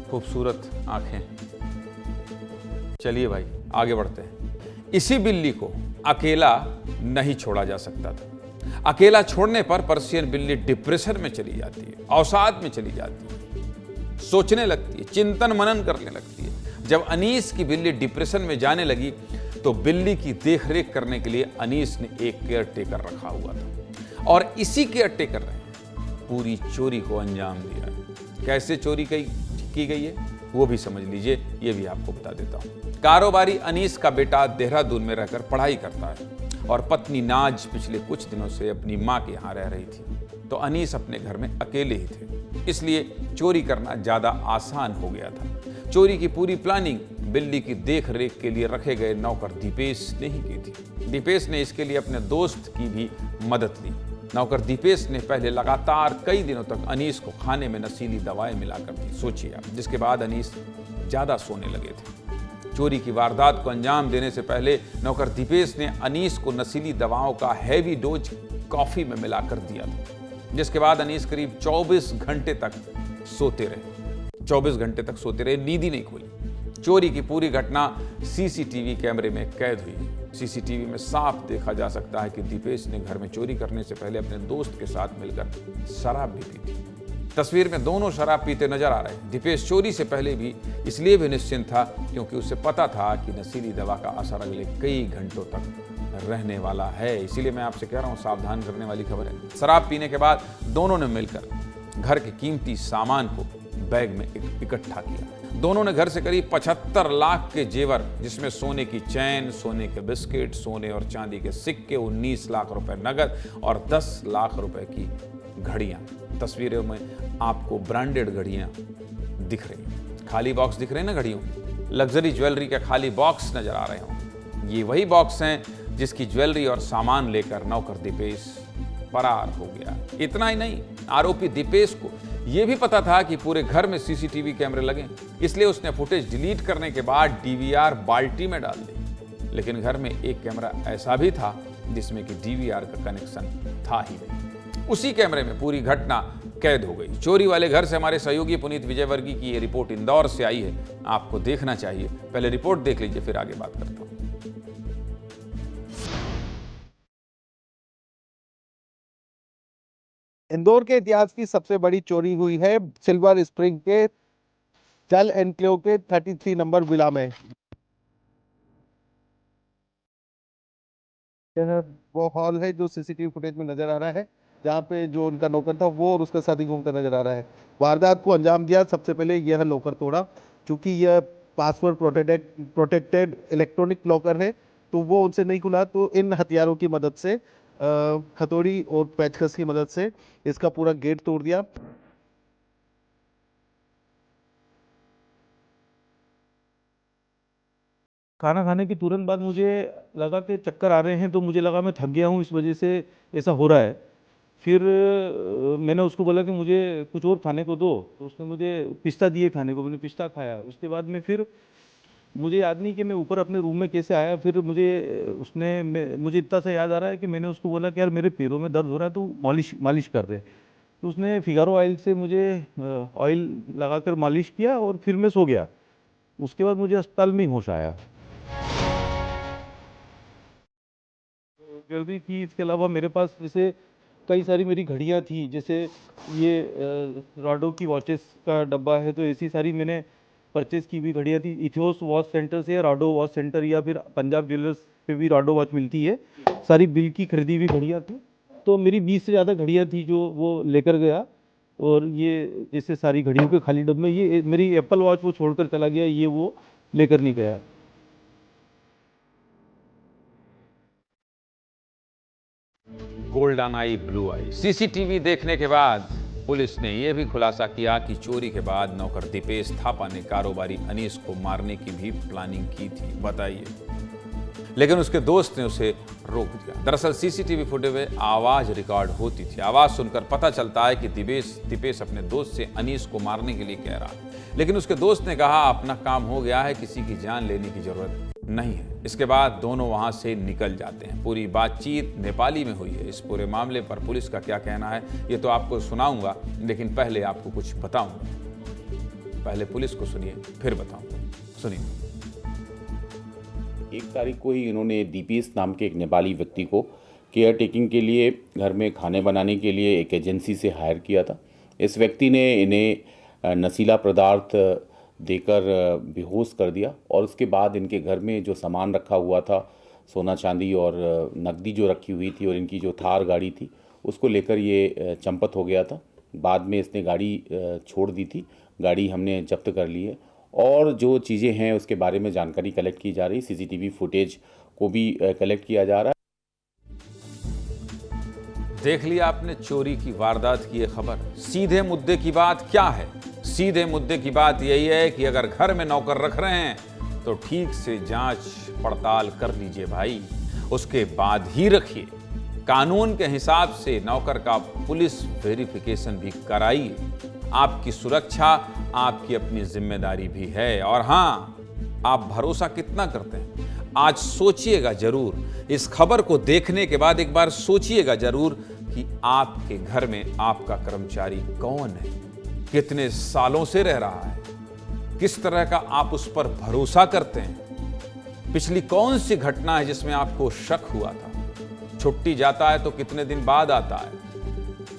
A: खूबसूरत आंखें। चलिए भाई आगे बढ़ते हैं। इसी बिल्ली को अकेला नहीं छोड़ा जा सकता था। अकेला छोड़ने पर पर्शियन बिल्ली डिप्रेशन में चली जाती है, अवसाद में चली जाती है, सोचने लगती है, चिंतन मनन करने लगती है। जब अनीस की बिल्ली डिप्रेशन में जाने लगी तो बिल्ली की देखरेख करने के लिए अनीस ने एक केयर टेकर रखा हुआ था और इसी केयर टेकर ने पूरी चोरी को अंजाम दिया है। कैसे चोरी की गई है वो भी समझ लीजिए, ये भी आपको बता देता हूँ। कारोबारी अनीस का बेटा देहरादून में रहकर पढ़ाई करता है और पत्नी नाज पिछले कुछ दिनों से अपनी माँ के यहाँ रह रही थी, तो अनीस अपने घर में अकेले ही थे, इसलिए चोरी करना ज़्यादा आसान हो गया था। चोरी की पूरी प्लानिंग बिल्ली की देख रेख के लिए रखे गए नौकर दीपेश ने ही की थी। दीपेश ने इसके लिए अपने दोस्त की भी मदद ली। नौकर दीपेश ने पहले लगातार कई दिनों तक अनीस को खाने में नशीली दवाएं मिलाकर दी, सोचिए आप, जिसके बाद अनीस ज़्यादा सोने लगे थे। चोरी की वारदात को अंजाम देने से पहले नौकर दीपेश ने अनीस को नशीली दवाओं का हैवी डोज कॉफ़ी में मिलाकर दिया था, जिसके बाद अनीस करीब 24 घंटे तक सोते रहे। 24 घंटे तक सोते रहे, नींद ही नहीं खुली। चोरी की पूरी घटना सीसीटीवी कैमरे में कैद हुई। सीसीटीवी में साफ देखा जा सकता है कि दीपेश ने घर में चोरी करने से पहले अपने दोस्त के साथ मिलकर शराब भी पी थी। तस्वीर में दोनों शराब पीते नजर आ रहे हैं। दीपेश चोरी से पहले भी इसलिए भी निश्चिंत था क्योंकि उसे पता था कि नशीली दवा का असर अगले कई घंटों तक रहने वाला है। इसीलिए मैं आपसे कह रहा हूँ, सावधान करने वाली खबर है। शराब पीने के बाद दोनों ने मिलकर घर के कीमती सामान को बैग में इकट्ठा किया। दोनों ने घर से करीब 75 लाख के जेवर, जिसमें सोने की चैन, सोने के बिस्किट, सोने और चांदी के सिक्के, 19 लाख रुपए नगद और 10 लाख रुपए की घड़ियां। तस्वीरों में आपको ब्रांडेड घड़ियां दिख रही हैं, खाली बॉक्स दिख रहे हैं ना घड़ियों, लग्जरी ज्वेलरी के खाली बॉक्स नजर आ रहे हों। ये वही बॉक्स हैं जिसकी ज्वेलरी और सामान लेकर नौकर दीपेश फरार हो गया। इतना ही नहीं, आरोपी दीपेश को यह भी पता था कि पूरे घर में सीसीटीवी कैमरे लगे, इसलिए उसने फुटेज डिलीट करने के बाद डीवीआर बाल्टी में डाल दी। लेकिन घर में एक कैमरा ऐसा भी था जिसमें कि डीवीआर का कनेक्शन था ही नहीं। उसी कैमरे में पूरी घटना कैद हो गई। चोरी वाले घर से हमारे सहयोगी पुनीत विजयवर्गीय की ये रिपोर्ट इंदौर से आई है, आपको देखना चाहिए। पहले रिपोर्ट देख लीजिए, फिर आगे बात करता हूं।
J: इंदौर के इतिहास की सबसे बड़ी चोरी हुई है सिल्वर स्प्रिंग के जल एनक्लेव के 33 नंबर विला में। वो हॉल है जो सीसीटीवी फुटेज में नजर आ रहा है, जहाँ पे जो उनका नौकर था वो और उसका साथी घूमता नजर आ रहा है। वारदात को अंजाम दिया सबसे पहले यह नौकर तोड़ा, क्योंकि यह पासवर्ड प्रोटेक्टेड इलेक्ट्रॉनिक लॉकर है, तो वो उनसे नहीं खुला। तो इन हथियारों की मदद से, हथौड़ी और पेचकस की मदद से इसका पूरा गेट तोड़ दिया।
T: खाना खाने के तुरंत बाद मुझे लगा कि चक्कर आ रहे हैं, तो मुझे लगा मैं थक गया हूँ, इस वजह से ऐसा हो रहा है। फिर मैंने उसको बोला कि मुझे कुछ और खाने को दो, तो उसने मुझे पिस्ता दिए खाने को, मैंने पिस्ता खाया। उसके बाद में फिर मुझे याद नहीं कि मैं ऊपर अपने रूम में कैसे आया। फिर मुझे इतना सा याद आ रहा है कि मैंने उसको बोला कि यार मेरे पैरों में दर्द हो रहा है, तो मालिश कर दे। तो उसने फिगारो ऑयल से मुझे ऑयल लगाकर मालिश किया और फिर मैं सो गया। उसके बाद मुझे अस्पताल में ही होश आया। ज्वेलरी थी, इसके अलावा मेरे पास जैसे कई सारी मेरी घड़ियाँ थी, जैसे ये राडो की वॉचेस का डब्बा है, तो ऐसी सारी मैंने परचेज की हुई घड़ियाँ थी। इथियोस वॉच सेंटर से, राडो वॉच सेंटर या फिर पंजाब ज्वेलर्स पे भी राडो वॉच मिलती है, सारी बिल की खरीदी हुई घड़ियाँ थी। तो मेरी 20 से ज़्यादा घड़ियाँ थी जो वो लेकर गया। और ये जैसे सारी घड़ियों के खाली डब्बे, ये मेरी एप्पल वॉच वो छोड़कर चला गया, ये वो लेकर नहीं गया।
A: गोल्डन आई ब्लू आई। सीसीटीवी देखने के बाद पुलिस ने यह भी खुलासा किया कि चोरी के बाद नौकर दीपेश थापा ने कारोबारी अनीस को मारने की भी प्लानिंग की थी। बताइए, लेकिन उसके दोस्त ने उसे रोक दिया। दरअसल सीसीटीवी फुटेज में आवाज रिकॉर्ड होती थी। आवाज सुनकर पता चलता है कि दीपेश अपने दोस्त से अनीस को मारने के लिए कह रहा है, लेकिन उसके दोस्त ने कहा अपना काम हो गया है, किसी की जान लेने की जरूरत नहीं है। इसके बाद दोनों वहां से निकल जाते हैं। पूरी बातचीत नेपाली में हुई है। इस पूरे मामले पर पुलिस का क्या कहना है ये तो आपको सुनाऊंगा, लेकिन पहले आपको कुछ बताऊंगा। पहले पुलिस को सुनिए, फिर बताऊंगा। सुनिए।
U: 1 तारीख को ही इन्होंने दीपेश नाम के एक नेपाली व्यक्ति को केयर टेकिंग के लिए, घर में खाने बनाने के लिए एक एजेंसी से हायर किया था। इस व्यक्ति ने इन्हें नशीला पदार्थ देकर बेहोश कर दिया और उसके बाद इनके घर में जो सामान रखा हुआ था, सोना चांदी और नकदी जो रखी हुई थी और इनकी जो थार गाड़ी थी, उसको लेकर ये चंपत हो गया था। बाद में इसने गाड़ी छोड़ दी थी। गाड़ी हमने जब्त कर ली है और जो चीज़ें हैं उसके बारे में जानकारी कलेक्ट की जा रही। सीसीटीवी फुटेज को भी कलेक्ट किया जा रहा है।
A: देख लिया आपने चोरी की वारदात की ये खबर। सीधे मुद्दे की बात क्या है? सीधे मुद्दे की बात यही है कि अगर घर में नौकर रख रहे हैं तो ठीक से जांच पड़ताल कर लीजिए भाई, उसके बाद ही रखिए। कानून के हिसाब से नौकर का पुलिस वेरिफिकेशन भी कराइए। आपकी सुरक्षा आपकी अपनी जिम्मेदारी भी है। और हाँ, आप भरोसा कितना करते हैं आज सोचिएगा जरूर। इस खबर को देखने के बाद एक बार सोचिएगा जरूर कि आपके घर में आपका कर्मचारी कौन है, कितने सालों से रह रहा है, किस तरह का आप उस पर भरोसा करते हैं। पिछली कौन सी घटना है जिसमें आपको शक हुआ था? छुट्टी जाता है तो कितने दिन बाद आता है?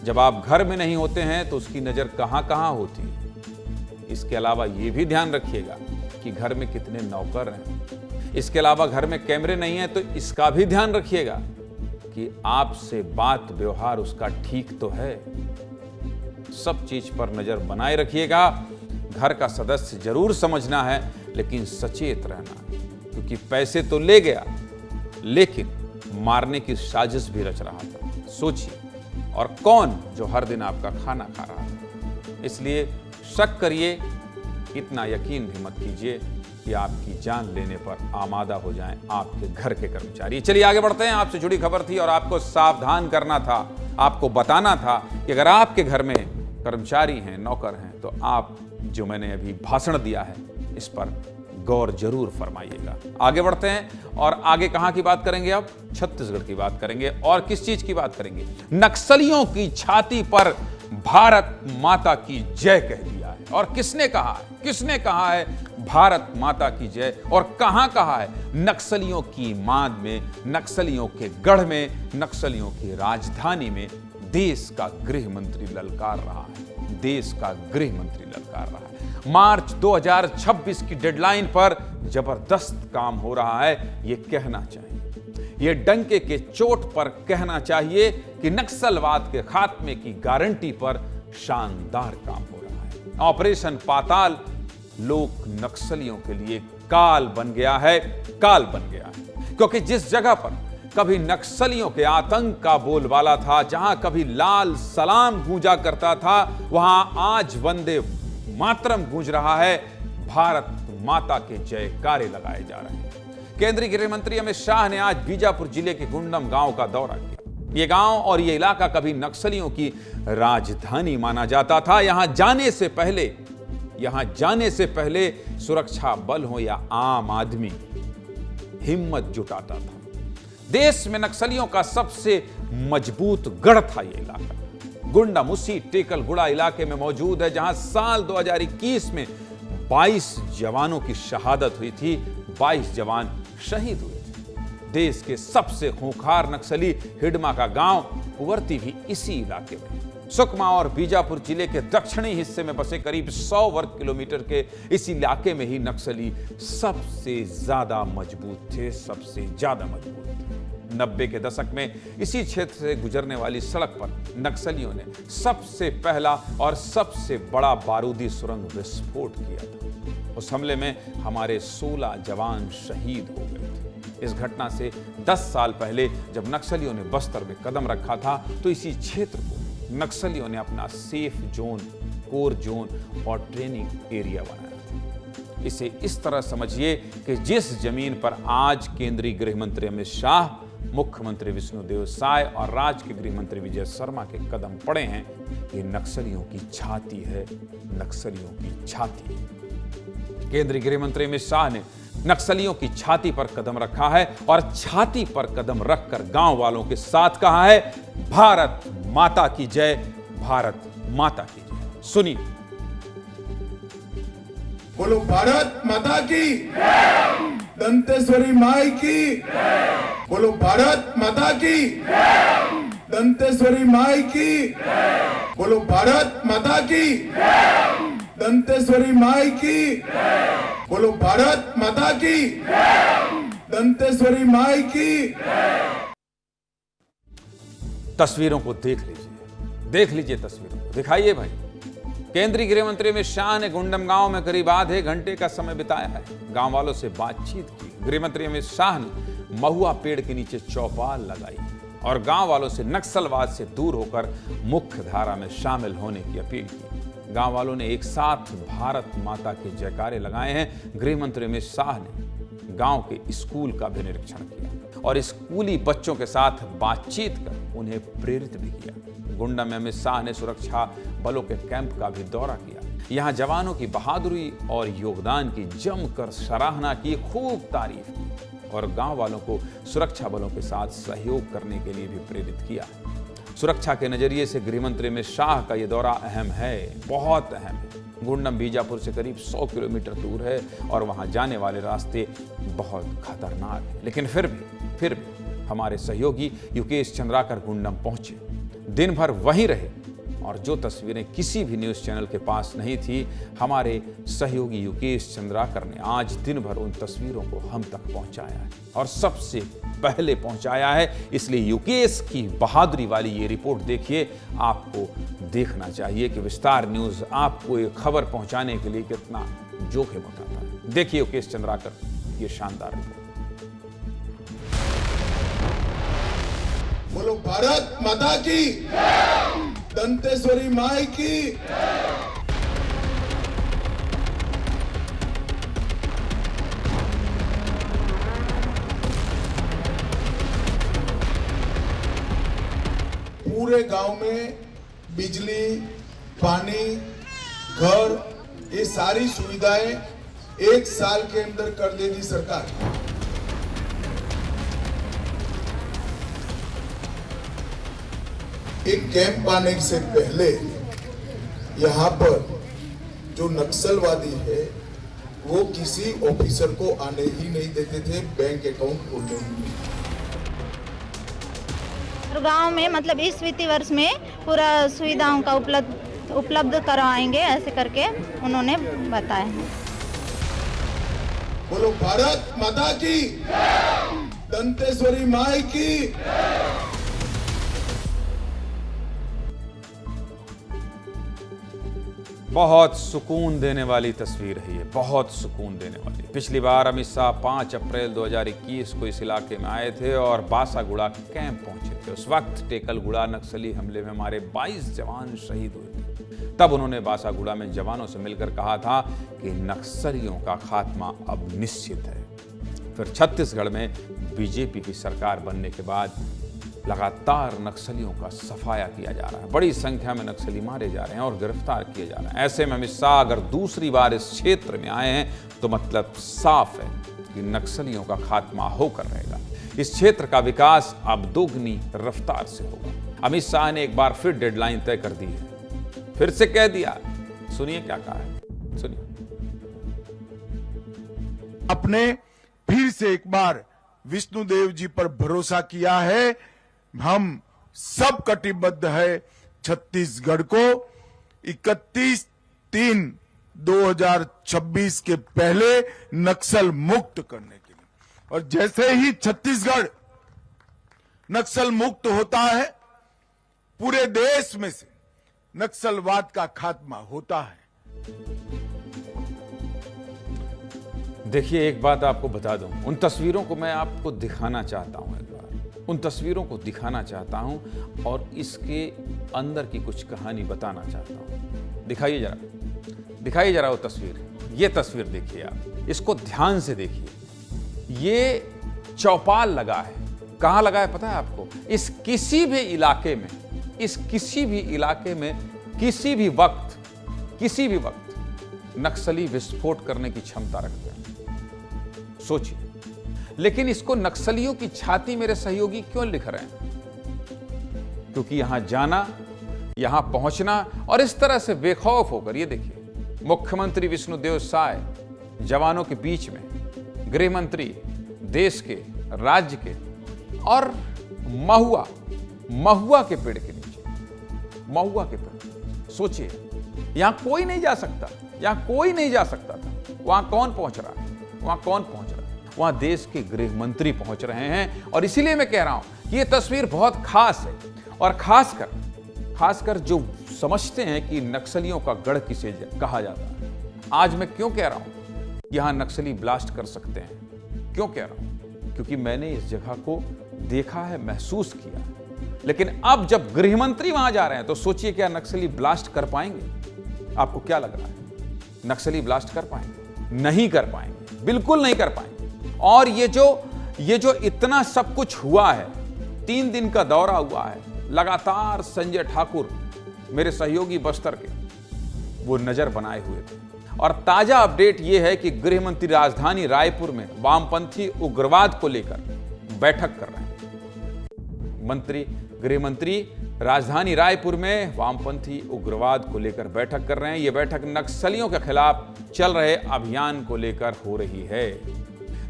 A: जब आप घर में नहीं होते हैं तो उसकी नजर कहां कहां होती है? इसके अलावा यह भी ध्यान रखिएगा कि घर में कितने नौकर हैं। इसके अलावा घर में कैमरे नहीं है तो इसका भी ध्यान रखिएगा कि आपसे बात व्यवहार उसका ठीक तो है। सब चीज पर नजर बनाए रखिएगा। घर का सदस्य जरूर समझना है, लेकिन सचेत रहना है, क्योंकि पैसे तो ले गया लेकिन मारने की साजिश भी रच रहा था। सोचिए, और कौन जो हर दिन आपका खाना खा रहा था। इसलिए शक करिए, इतना यकीन भी मत कीजिए कि आपकी जान लेने पर आमादा हो जाएं आपके घर के कर्मचारी। चलिए आगे बढ़ते हैं। आपसे जुड़ी खबर थी और आपको सावधान करना था, आपको बताना था कि अगर आपके घर में कर्मचारी हैं, नौकर हैं, तो आप जो मैंने अभी भाषण दिया है इस पर गौर जरूर फरमाइएगा। आगे बढ़ते हैं और आगे कहां की बात करेंगे? अब छत्तीसगढ़ की बात करेंगे। और किस चीज की बात करेंगे? नक्सलियों की छाती पर भारत माता की जय कह दिया है। और किसने कहा है? किसने कहा है भारत माता की जय? और कहां कहा है? नक्सलियों की मांद में, नक्सलियों के गढ़ में, नक्सलियों की राजधानी में देश का गृह मंत्री ललकार रहा है। देश का गृह मंत्री ललकार रहा है। मार्च 2026 की डेडलाइन पर जबरदस्त काम हो रहा है, ये कहना चाहिए। ये डंके के चोट पर कहना चाहिए कि नक्सलवाद के खात्मे की गारंटी पर शानदार काम हो रहा है। ऑपरेशन पाताल लोक नक्सलियों के लिए काल बन गया है, काल बन गया है। क्योंकि जिस जगह पर कभी नक्सलियों के आतंक का बोलबाला था, जहां कभी लाल सलाम गूंजा करता था, वहां आज वंदे मातरम गूंज रहा है। भारत माता के जयकारे लगाए जा रहे हैं। केंद्रीय गृह मंत्री अमित शाह ने आज बीजापुर जिले के गुंडम गांव का दौरा किया। ये गांव और ये इलाका कभी नक्सलियों की राजधानी माना जाता था। यहां जाने से पहले सुरक्षा बल हो या आम आदमी हिम्मत जुटाता था। देश में नक्सलियों का सबसे मजबूत गढ़ था ये इलाका। गुंडामुसी टेकलगुड़ा इलाके में मौजूद है, जहां साल 2021 में 22 जवानों की शहादत हुई थी। 22 जवान शहीद हुए थे। देश के सबसे खूंखार नक्सली हिडमा का गांव कुंवरती भी इसी इलाके में। सुकमा और बीजापुर जिले के दक्षिणी हिस्से में बसे करीब 100 वर्ग किलोमीटर के इस इलाके में ही नक्सली सबसे ज्यादा मजबूत थे, सबसे ज्यादा मजबूत थे। 90 के दशक में इसी क्षेत्र से गुजरने वाली सड़क पर नक्सलियों ने सबसे पहला और सबसे बड़ा बारूदी सुरंग विस्फोट किया था। उस हमले में हमारे 16 जवान शहीद हो गए थे। इस घटना से 10 साल पहले जब नक्सलियों ने बस्तर में कदम रखा था तो इसी क्षेत्र को नक्सलियों ने अपना सेफ जोन, कोर जोन और ट्रेनिंग एरिया बनाया था। इसे इस तरह समझिए कि जिस जमीन पर आज केंद्रीय गृह मंत्री अमित शाह, मुख्यमंत्री विष्णुदेव साय और राज्य के गृह मंत्री विजय शर्मा के कदम पड़े हैं, ये नक्सलियों की छाती है, नक्सलियों की छाती। केंद्रीय गृह मंत्री अमित शाह ने नक्सलियों की छाती पर कदम रखा है और छाती पर कदम रखकर गांव वालों के साथ कहा है, भारत माता की जय, भारत माता की जय। सुनिए।
B: बोलो भारत माता की, दंतेश्वरी माई की, बोलो भारत माता की, दंतेश्वरी माई की, बोलो भारत माता की, दंतेश्वरी माई की, बोलो भारत माता की, दंतेश्वरी माई की।
A: तस्वीरों को देख लीजिए तस्वीरों को, दिखाइए भाई। केंद्रीय गृह मंत्री अमित शाह ने गुंडम गांव में करीब आधे घंटे का समय बिताया है, गांव वालों से बातचीत की। गृह मंत्री अमित शाह ने महुआ पेड़ के नीचे चौपाल लगाई और गांव वालों से नक्सलवाद से दूर होकर मुख्य धारा में शामिल होने की अपील की। गांव वालों ने एक साथ भारत माता के जयकारे लगाए हैं। गृह मंत्री अमित शाह ने गांव के स्कूल का भी निरीक्षण किया और स्कूली बच्चों के साथ बातचीत कर उन्हें प्रेरित भी किया। गुंडा में अमित शाह ने सुरक्षा बलों के कैंप का भी दौरा किया। यहां जवानों की बहादुरी और योगदान की जमकर सराहना की, खूब तारीफ की और गांव वालों को सुरक्षा बलों के साथ सहयोग करने के लिए भी प्रेरित किया। सुरक्षा के नजरिए से गृह मंत्री अमित शाह का यह दौरा अहम है, बहुत अहम है। गुंडम बीजापुर से करीब 100 किलोमीटर दूर है और वहां जाने वाले रास्ते बहुत खतरनाक हैं, लेकिन फिर भी हमारे सहयोगी युकेश चंद्राकर गुंडम पहुंचे, दिन भर वहीं रहे और जो तस्वीरें किसी भी न्यूज़ चैनल के पास नहीं थी, हमारे सहयोगी युकेश चंद्राकर ने आज दिन भर उन तस्वीरों को हम तक पहुंचाया है और सबसे पहले पहुंचाया है। इसलिए युकेश की बहादुरी वाली ये रिपोर्ट देखिए, आपको देखना चाहिए कि विस्तार न्यूज़ आपको ये खबर पहुंचाने के लिए कितना जोखिम उठाता है। देखिए युकेश चंद्राकर ये शानदार रिपोर्ट।
B: बोलो भारत माता की, दंतेश्वरी माई की। पूरे गांव में बिजली, पानी, घर, ये सारी सुविधाएं 1 साल के अंदर कर देगी सरकार। एक कैंप आने से पहले यहाँ पर जो नक्सलवादी है वो किसी ऑफिसर को आने ही नहीं देते थे, बैंक अकाउंट खोलने ही।
V: गांव में मतलब इस वित्तीय वर्ष में पूरा सुविधाओं का उपलब्ध करवाएंगे, ऐसे करके उन्होंने बताया है।
B: बोलो भारत माता की, दंतेश्वरी माई की।
A: बहुत सुकून देने वाली तस्वीर है ये, बहुत सुकून देने वाली। पिछली बार अमित शाह 5 अप्रैल 2021 को इस इलाके में आए थे और बासागुड़ा कैंप पहुंचे थे। उस वक्त टेकलगुड़ा नक्सली हमले में हमारे 22 जवान शहीद हुए थे। तब उन्होंने बासागुड़ा में जवानों से मिलकर कहा था कि नक्सलियों का खात्मा अब निश्चित है। फिर छत्तीसगढ़ में बीजेपी की सरकार बनने के बाद लगातार नक्सलियों का सफाया किया जा रहा है। बड़ी संख्या में नक्सली मारे जा रहे हैं और गिरफ्तार किए जा रहे हैं। ऐसे में अमित शाह अगर दूसरी बार इस क्षेत्र में आए हैं तो मतलब साफ है कि नक्सलियों का खात्मा होकर रहेगा। इस क्षेत्र का विकास अब दोगुनी रफ्तार से होगा। अमित शाह ने एक बार फिर डेडलाइन तय कर दी है, फिर से कह दिया। सुनिए क्या कहा है, सुनिए।
B: आपने फिर से एक बार विष्णुदेव जी पर भरोसा किया है। हम सब कटिबद्ध है छत्तीसगढ़ को 31/3/2026 के पहले नक्सल मुक्त करने के लिए। और जैसे ही छत्तीसगढ़ नक्सल मुक्त होता है, पूरे देश में से नक्सलवाद का खात्मा होता है।
A: देखिए, एक बात आपको बता दूं, उन तस्वीरों को मैं आपको दिखाना चाहता हूं, एक बार उन तस्वीरों को दिखाना चाहता हूं और इसके अंदर की कुछ कहानी बताना चाहता हूं। दिखाइए जरा वो तस्वीर। ये तस्वीर देखिए आप, इसको ध्यान से देखिए। ये चौपाल लगा है, कहां लगा है पता है आपको? इस किसी भी इलाके में किसी भी वक्त नक्सली विस्फोट करने की क्षमता रखते हैं। सोचिए, लेकिन इसको नक्सलियों की छाती मेरे सहयोगी क्यों लिख रहे हैं? क्योंकि यहां जाना, यहां पहुंचना और इस तरह से बेखौफ होकर, ये देखिए, मुख्यमंत्री विष्णुदेव साय जवानों के बीच में, गृह मंत्री देश के, राज्य के, और महुआ के पेड़ के नीचे, सोचिए, यहां कोई नहीं जा सकता था। वहां कौन पहुंच रहा है? वहां देश के गृह मंत्री पहुंच रहे हैं। और इसीलिए मैं कह रहा हूं कि यह तस्वीर बहुत खास है। और खासकर जो समझते हैं कि नक्सलियों का गढ़ किसे कहा जाता है, आज मैं क्यों कह रहा हूं यहां नक्सली ब्लास्ट कर सकते हैं? क्यों कह रहा हूं? क्योंकि मैंने इस जगह को देखा है, महसूस किया है। लेकिन अब जब गृह मंत्री वहां जा रहे हैं तो सोचिए, क्या नक्सली ब्लास्ट कर पाएंगे? आपको क्या लग रहा है? नक्सली ब्लास्ट कर पाएंगे? नहीं कर पाएंगे, बिल्कुल नहीं कर पाएंगे। और ये जो इतना सब कुछ हुआ है, 3 दिन का दौरा हुआ है, लगातार संजय ठाकुर, मेरे सहयोगी बस्तर के, वो नजर बनाए हुए थे। और ताजा अपडेट ये है कि गृह मंत्री राजधानी रायपुर में वामपंथी उग्रवाद को लेकर बैठक कर रहे हैं। गृह मंत्री राजधानी रायपुर में वामपंथी उग्रवाद को लेकर बैठक कर रहे हैं। यह बैठक नक्सलियों के खिलाफ चल रहे अभियान को लेकर हो रही है।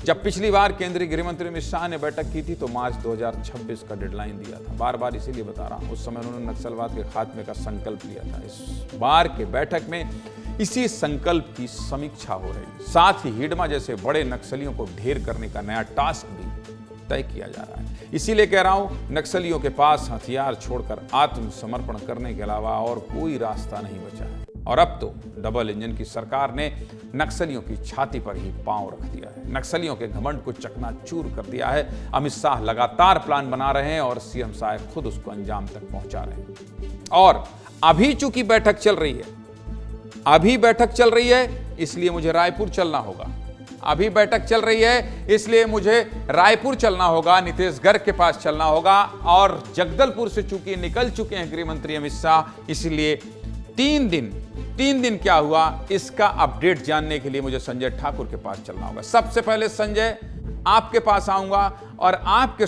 A: जब पिछली बार केंद्रीय गृह मंत्री अमित शाह ने बैठक की थी तो मार्च 2026 का डेडलाइन दिया था। बार बार इसीलिए बता रहा हूं, उस समय उन्होंने नक्सलवाद के खात्मे का संकल्प लिया था। इस बार के बैठक में इसी संकल्प की समीक्षा हो रही है। साथ ही हिडमा जैसे बड़े नक्सलियों को ढेर करने का नया टास्क भी तय किया जा रहा है। इसीलिए कह रहा हूं, नक्सलियों के पास हथियार छोड़कर आत्मसमर्पण करने के अलावा और कोई रास्ता नहीं बचा है। और अब तो डबल इंजन की सरकार ने नक्सलियों की छाती पर ही पांव रख दिया है। नक्सलियों के घमंड को चकनाचूर कर दिया है। अमित शाह लगातार प्लान बना रहे हैं और सीएम साहब खुद उसको अंजाम तक पहुंचा रहे हैं। और अभी चूंकि बैठक चल रही है, इसलिए मुझे रायपुर चलना होगा। नीतीशगढ़ के पास चलना होगा। और जगदलपुर से चूंकि निकल चुके हैं गृह मंत्री अमित शाह, इसलिए 3 दिन क्या हुआ इसका अपडेट जानने के लिए मुझे संजय ठाकुर के पास चलना होगा। सबसे पहले संजय, आपके पास आऊंगा और आपके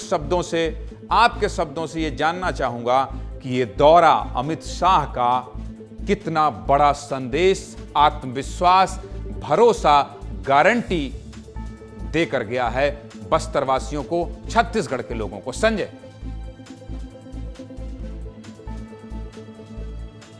A: शब्दों से ये जानना चाहूंगा कि ये दौरा अमित शाह का कितना बड़ा संदेश, आत्मविश्वास, भरोसा, गारंटी देकर गया है बस्तरवासियों को, छत्तीसगढ़ के लोगों को। संजय,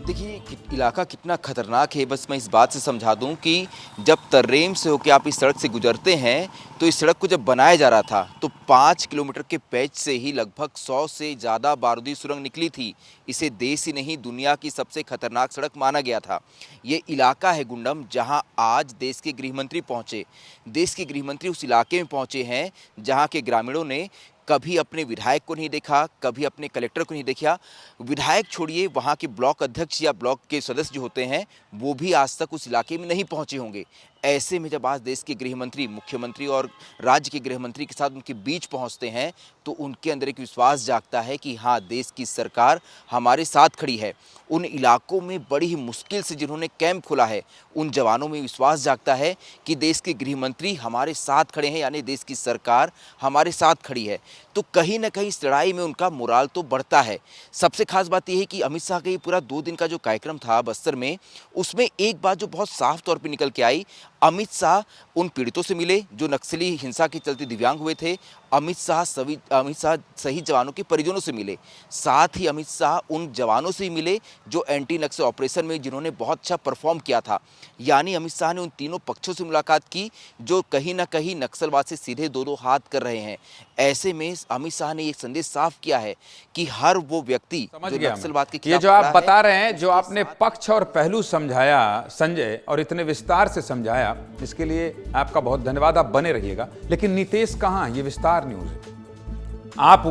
C: देखिए इलाका कितना खतरनाक है, बस मैं इस बात से समझा दूं कि जब तर्रेम से होकर आप इस सड़क से गुजरते हैं तो इस सड़क को जब बनाया जा रहा था तो 5 किलोमीटर के पैच से ही लगभग 100 से ज़्यादा बारूदी सुरंग निकली थी। इसे देश ही नहीं दुनिया की सबसे खतरनाक सड़क माना गया था। ये इलाका है गुंडम, जहां आज देश के गृहमंत्री पहुंचे। देश के गृहमंत्री उस इलाके में पहुंचे हैं जहां के ग्रामीणों ने कभी अपने विधायक को नहीं देखा, कभी अपने कलेक्टर को नहीं देखा। विधायक छोड़िए, वहाँ के ब्लॉक अध्यक्ष या ब्लॉक के सदस्य जो होते हैं वो भी आज तक उस इलाके में नहीं पहुँचे होंगे। ऐसे में जब आज देश के गृहमंत्री, मुख्यमंत्री और राज्य के गृहमंत्री के साथ उनके बीच पहुंचते हैं तो उनके अंदर एक विश्वास जागता है कि हाँ, देश की सरकार हमारे साथ खड़ी है। उन इलाकों में बड़ी ही मुश्किल से जिन्होंने कैंप खोला है, उन जवानों में विश्वास जागता है कि देश के गृहमंत्री हमारे साथ खड़े हैं, यानी देश की सरकार हमारे साथ खड़ी है। तो कहीं ना कहीं इस लड़ाई में उनका मोराल तो बढ़ता है। सबसे खास बात यह है कि अमित शाह का ये पूरा 2 दिन का जो कार्यक्रम था बस्तर में, उसमें एक बात जो बहुत साफ तौर पर निकल के आई, अमित शाह उन पीड़ितों से मिले जो नक्सली हिंसा के चलते दिव्यांग हुए थे अमित शाह शहीद जवानों के परिजनों से मिले, साथ ही अमित शाह उन जवानों से मिले जो एंटी नक्सल ऑपरेशन में जिन्होंने बहुत अच्छा परफॉर्म किया था। यानी अमित शाह ने उन तीनों पक्षों से मुलाकात की जो कहीं ना कहीं नक्सलवाद से सीधे दो हाथ कर रहे हैं। ऐसे में अमित शाह ने एक संदेश साफ किया है कि हर वो व्यक्ति जो नक्सलवाद के खिलाफ,
A: ये जो आप बता रहे हैं, जो आपने पक्ष और पहलू समझाया संजय, और इतने विस्तार से समझाया, इसके लिए आपका बहुत धन्यवाद। आप बने रहिएगा। लेकिन नीतीश कहाँ? ये विस्तार न्यूज है। आप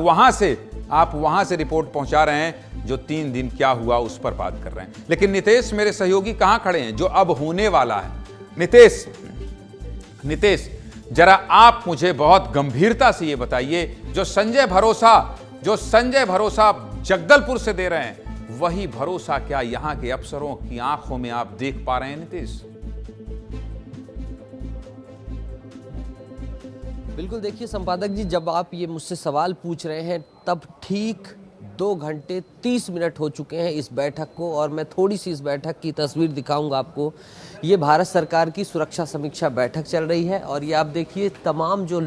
A: वहां से रिपोर्ट पहुंचा रहे हैं, जो 3 दिन क्या हुआ उस पर बात कर रहे हैं। लेकिन नीतीश मेरे सहयोगी कहां खड़े हैं, जो अब होने वाला है? नीतीश जरा आप मुझे बहुत गंभीरता से ये बताइए, जो संजय भरोसा जगदलपुर से दे रहे हैं, वही भरोसा क्या यहां के अफसरों की आंखों में आप देख पा रहे हैं नीतीश?
D: बिल्कुल। देखिए संपादक जी, जब आप ये मुझसे सवाल पूछ रहे हैं तब ठीक 2 घंटे 30 मिनट हो चुके हैं इस बैठक को, और मैं थोड़ी सी इस बैठक की तस्वीर दिखाऊंगा आपको। ये भारत सरकार की सुरक्षा समीक्षा बैठक चल रही है, और ये आप देखिए तमाम जो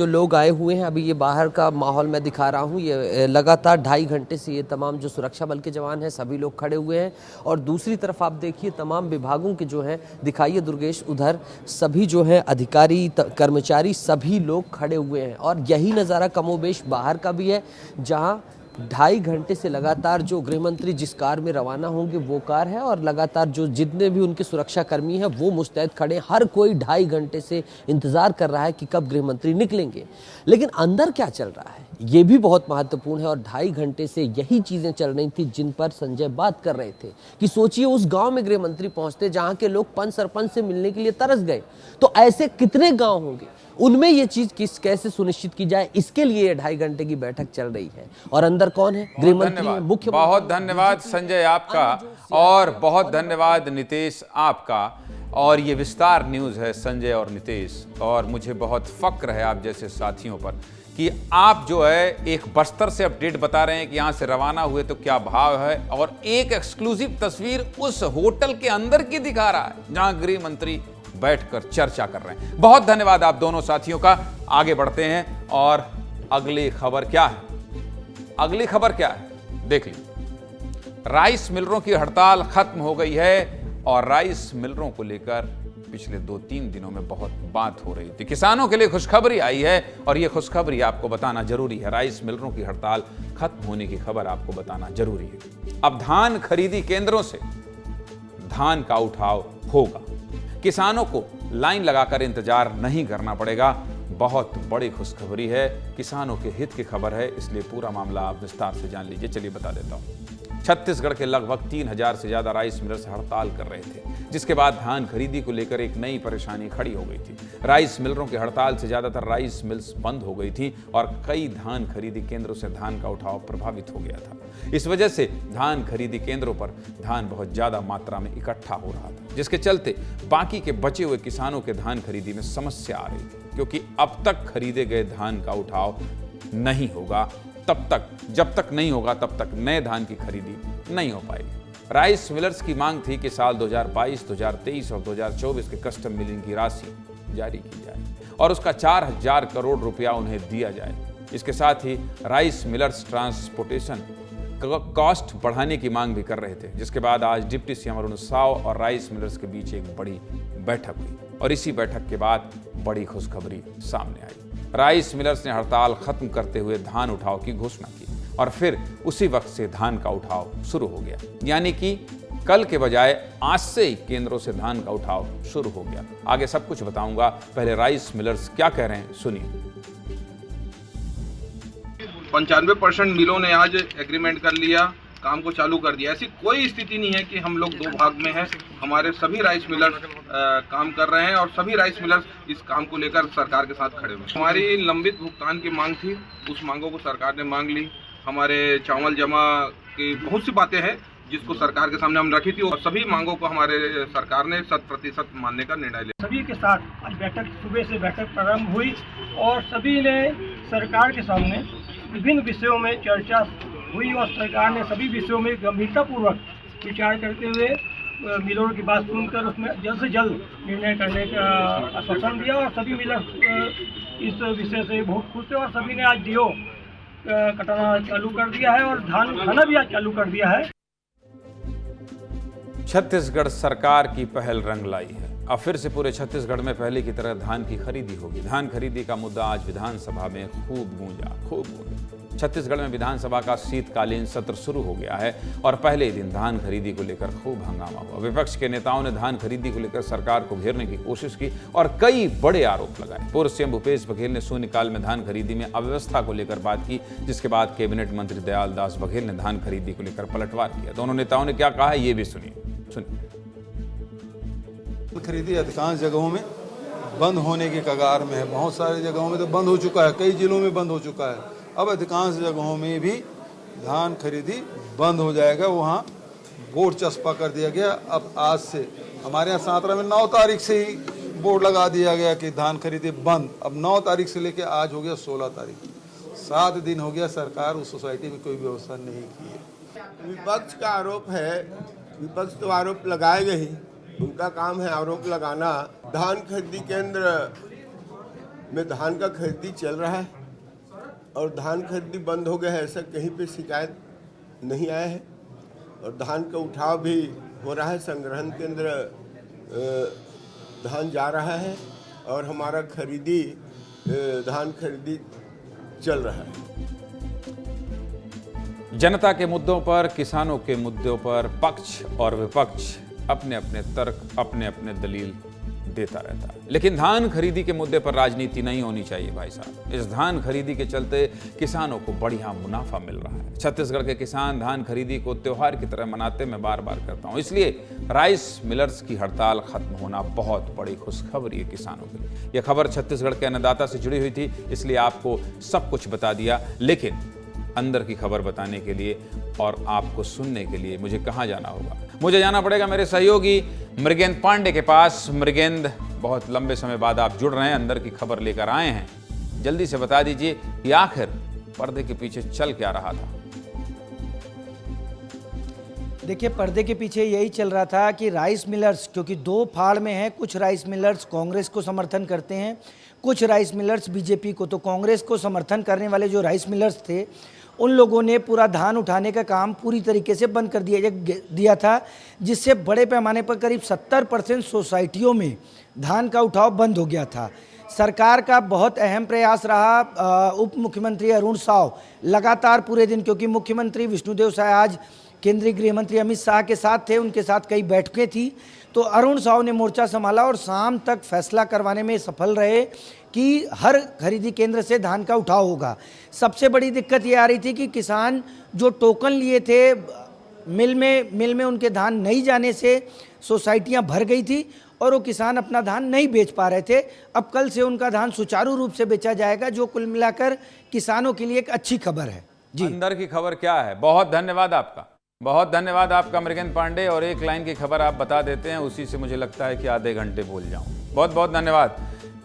D: लोग आए हुए हैं। अभी ये बाहर का माहौल मैं दिखा रहा हूँ। ये लगातार 2.5 घंटे से ये तमाम जो सुरक्षा बल के जवान हैं सभी लोग खड़े हुए हैं, और दूसरी तरफ आप देखिए तमाम विभागों के जो हैं, दिखाइए दुर्गेश उधर, सभी जो हैं अधिकारी कर्मचारी सभी लोग खड़े हुए हैं। और यही नज़ारा कमोबेश बाहर का भी है, जहाँ 2.5 घंटे से लगातार जो गृह मंत्री जिस कार में रवाना होंगे वो कार है, और लगातार जो जितने भी उनके सुरक्षा कर्मी हैं वो मुस्तैद खड़े। हर कोई 2.5 घंटे से इंतजार कर रहा है कि कब गृह मंत्री निकलेंगे। लेकिन अंदर क्या चल रहा है ये भी बहुत महत्वपूर्ण है, और 2.5 घंटे से यही चीजें चल रही थी जिन पर संजय बात कर रहे थे कि सोचिए उस गांव में गृह मंत्री पहुंचते जहां के लोग पंच सरपंच से मिलने के लिए तरस गए, तो ऐसे कितने गांव होंगे, उनमें ये चीज कैसे सुनिश्चित की जाए, इसके लिए 2.5 घंटे की बैठक चल रही है। और अंदर कौन है? गृह मंत्री, मुख्यमंत्री।
A: बहुत धन्यवाद संजय आपका, और बहुत धन्यवाद नीतीश आपका। और ये विस्तार न्यूज है संजय और नीतीश, और मुझे बहुत फक्र है आप जैसे साथियों पर कि आप जो है एक बस्तर से अपडेट बता रहे हैं कि यहाँ से रवाना हुए तो क्या भाव है, और एक एक्सक्लूसिव तस्वीर उस होटल के अंदर की दिखा रहा है जहाँ गृह मंत्री बैठकर चर्चा कर रहे हैं। बहुत धन्यवाद आप दोनों साथियों का। आगे बढ़ते हैं, और अगली खबर क्या है? अगली खबर क्या है देख लीजिए। राइस मिलरों की हड़ताल खत्म हो गई है, और राइस मिलरों को लेकर पिछले 2-3 दिनों में बहुत बात हो रही थी। किसानों के लिए खुशखबरी आई है, और यह खुशखबरी आपको बताना जरूरी है। राइस मिलरों की हड़ताल खत्म होने की खबर आपको बताना जरूरी है। अब धान खरीदी केंद्रों से धान का उठाव होगा। किसानों को लाइन लगाकर इंतजार नहीं करना पड़ेगा। बहुत बड़ी खुशखबरी है, किसानों के हित की खबर है, इसलिए पूरा मामला आप विस्तार से जान लीजिए। चलिए बता देता हूं। छत्तीसगढ़ के लगभग 3000 से ज्यादा राइस मिलर्स हड़ताल कर रहे थे, जिसके बाद धान खरीदी को लेकर एक नई परेशानी खड़ी हो गई थी। राइस मिलरों की हड़ताल से ज्यादातर राइस मिल्स बंद हो गई थी, और कई धान खरीदी केंद्रों से धान का उठाव प्रभावित हो गया था। इस वजह से धान खरीदी केंद्रों पर धान बहुत ज्यादा मात्रा में इकट्ठा हो रहा था, जिसके चलते बाकी के बचे हुए किसानों के धान खरीदी में समस्या आ रही थी, क्योंकि अब तक खरीदे गए धान का उठाव नहीं होगा। जब तक नहीं होगा तब तक नए धान की खरीदी नहीं हो पाएगी। राइस मिलर्स की मांग थी कि साल 2022, 2023 और 2024 के कस्टम मिलिंग की राशि जारी की जाए, और उसका 4000 करोड़ रुपया उन्हें दिया जाए। इसके साथ ही राइस मिलर्स ट्रांसपोर्टेशन कॉस्ट बढ़ाने की मांग भी कर रहे थे, जिसके बाद आज डिप्टी सीएम अरुण साव और राइस मिलर्स के बीच एक बड़ी बैठक हुई, और इसी बैठक के बाद बड़ी खुशखबरी सामने आई। राइस मिलर्स ने हड़ताल खत्म करते हुए धान उठाव की घोषणा की, और फिर उसी वक्त से धान का उठाव शुरू हो गया। यानी कि कल के बजाय आज से ही केंद्रों से धान का उठाव शुरू हो गया। आगे सब कुछ बताऊंगा, पहले राइस मिलर्स क्या कह रहे हैं सुनिए।
G: 95% मिलों ने आज एग्रीमेंट कर लिया, काम को चालू कर दिया। ऐसी कोई स्थिति नहीं है कि हम लोग 2 भाग में हैं। हमारे सभी राइस मिलर्स काम कर रहे हैं, और सभी राइस मिलर्स इस काम को लेकर सरकार के साथ खड़े हुए। हमारी लंबित भुगतान की मांग थी, उस मांगों को सरकार ने मांग ली। हमारे चावल जमा की बहुत सी बातें हैं जिसको सरकार के सामने हम रखी थी, और सभी मांगों को हमारे सरकार ने 100% मानने का निर्णय लिया।
W: सभी के साथ आज बैठक, सुबह से बैठक प्रारंभ हुई, और सभी ने सरकार के सामने विभिन्न विषयों में चर्चा हुई, और सरकार ने सभी विषयों में गंभीरतापूर्वक विचार करते हुए मिलरों की बात सुनकर उसमें जल्द से जल्द निर्णय करने का आश्वासन दिया और सभी मिलर इस विषय से बहुत खुश थे और सभी ने आज डीओ कटाना चालू कर दिया है और धान उठाना भी आज चालू कर दिया है।
A: छत्तीसगढ़ सरकार की पहल रंग लाई है। अब फिर से पूरे छत्तीसगढ़ में पहले की तरह धान की खरीदी होगी। धान खरीदी का मुद्दा आज विधानसभा में खूब गूंजा। छत्तीसगढ़ में विधानसभा का शीतकालीन सत्र शुरू हो गया है और पहले ही दिन धान खरीदी को लेकर खूब हंगामा हुआ। विपक्ष के नेताओं ने धान खरीदी को लेकर सरकार को घेरने की कोशिश की और कई बड़े आरोप लगाए। पूर्व सीएम भूपेश बघेल ने शून्यकाल में धान खरीदी में अव्यवस्था को लेकर बात की, जिसके बाद कैबिनेट मंत्री दयाल दास बघेल ने धान खरीदी को लेकर पलटवार किया। दोनों नेताओं ने क्या कहा, ये भी सुनिए।
E: खरीदी अधिकांश जगहों में बंद होने के कगार में है। बहुत सारी जगहों में तो बंद हो चुका है, कई जिलों में बंद हो चुका है। अब अधिकांश जगहों में भी धान खरीदी बंद हो जाएगा। वहाँ बोर्ड चस्पा कर दिया गया। अब आज से हमारे यहाँ सांतरा में 9 तारीख से ही बोर्ड लगा दिया गया कि धान खरीदी बंद। अब 9 तारीख से लेकर आज हो गया 16 तारीख, 7 दिन हो गया। सरकार उस सोसाइटी में कोई व्यवस्था नहीं की है।
H: विपक्ष का आरोप है, विपक्ष तो आरोप लगाएगा ही, उनका काम है आरोप लगाना। धान खरीदी केंद्र में धान का खरीदी चल रहा है और धान खरीदी बंद हो गया है, ऐसा कहीं पे शिकायत नहीं आया है। और धान का उठाव भी हो रहा है, संग्रहण केंद्र धान जा रहा है और हमारा खरीदी धान खरीदी चल रहा है।
A: जनता के मुद्दों पर, किसानों के मुद्दों पर पक्ष और विपक्ष अपने अपने तर्क, अपने अपने दलील देता रहता है, लेकिन धान खरीदी के मुद्दे पर राजनीति नहीं होनी चाहिए भाई साहब। इस धान खरीदी के चलते किसानों को बढ़िया मुनाफा मिल रहा है। छत्तीसगढ़ के किसान धान खरीदी को त्योहार की तरह मनाते मैं बार बार कहता हूं। इसलिए राइस मिलर्स की हड़ताल खत्म होना बहुत बड़ी खुशखबरी है किसानों के लिए। यह खबर छत्तीसगढ़ के अन्नदाता से जुड़ी हुई थी, इसलिए आपको सब कुछ बता दिया। लेकिन अंदर की खबर बताने के लिए और आपको सुनने के लिए मुझे कहां जाना होगा? मुझे जाना पड़ेगा मेरे सहयोगी मृगेंद्र पांडे के पास। मृगेंद्र, बहुत लंबे समय बाद आप जुड़ रहे हैं, अंदर की खबर लेकर आए हैं। जल्दी से बता दीजिए कि आखिर पर्दे के पीछे चल क्या रहा था?
I: देखिए, पर्दे के पीछे यही चल रहा था कि राइस मिलर्स, क्योंकि 2 फाड़ में हैं, कुछ राइस मिलर्स कांग्रेस को समर्थन करते हैं, कुछ राइस मिलर्स बीजेपी को। तो कांग्रेस को समर्थन करने वाले जो राइस मिलर्स थे, उन लोगों ने पूरा धान उठाने का काम पूरी तरीके से बंद कर दिया था, जिससे बड़े पैमाने पर करीब 70% सोसाइटियों में धान का उठाव बंद हो गया था। सरकार का बहुत अहम प्रयास रहा। उप मुख्यमंत्री अरुण साव लगातार पूरे दिन, क्योंकि मुख्यमंत्री विष्णुदेव साय आज केंद्रीय गृह मंत्री अमित शाह के साथ थे, उनके साथ कई बैठकें थी, तो अरुण साव ने मोर्चा संभाला और शाम तक फैसला करवाने में सफल रहे कि हर खरीदी केंद्र से धान का उठाव होगा। सबसे बड़ी दिक्कत ये आ रही थी कि किसान जो टोकन लिए थे, मिल में उनके धान नहीं जाने से सोसाइटियां भर गई थी और वो किसान अपना धान नहीं बेच पा रहे थे। अब कल से उनका धान सुचारू रूप से बेचा जाएगा, जो कुल मिलाकर किसानों के लिए एक अच्छी खबर है। जी, अंदर
A: की खबर क्या है? बहुत धन्यवाद आपका, बहुत धन्यवाद आपका मृगेंद्र पांडे। और एक लाइन की खबर आप बता देते हैं, उसी से मुझे लगता है कि आधे घंटे बोल जाऊं। बहुत बहुत धन्यवाद।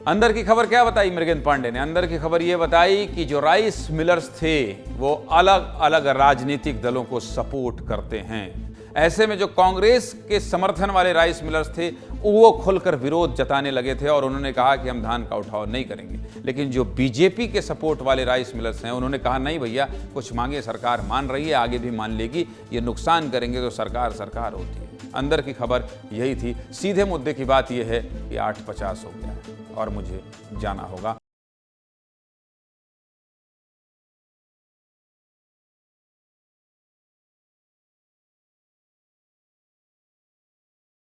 A: अंदर की खबर क्या बताई मृगेंद्र पांडे ने? अंदर की खबर ये बताई कि जो राइस मिलर्स थे वो अलग अलग राजनीतिक दलों को सपोर्ट करते हैं। ऐसे में जो कांग्रेस के समर्थन वाले राइस मिलर्स थे वो खुलकर विरोध जताने लगे थे और उन्होंने कहा कि हम धान का उठाव नहीं करेंगे। लेकिन जो बीजेपी के सपोर्ट वाले राइस मिलर्स हैं, उन्होंने कहा नहीं भैया, कुछ मांगे सरकार मान रही है, आगे भी मान लेगी, ये नुकसान करेंगे तो सरकार सरकार होती है। अंदर की खबर यही थी। सीधे मुद्दे की बात यह है कि 8:50 हो गया और मुझे जाना होगा।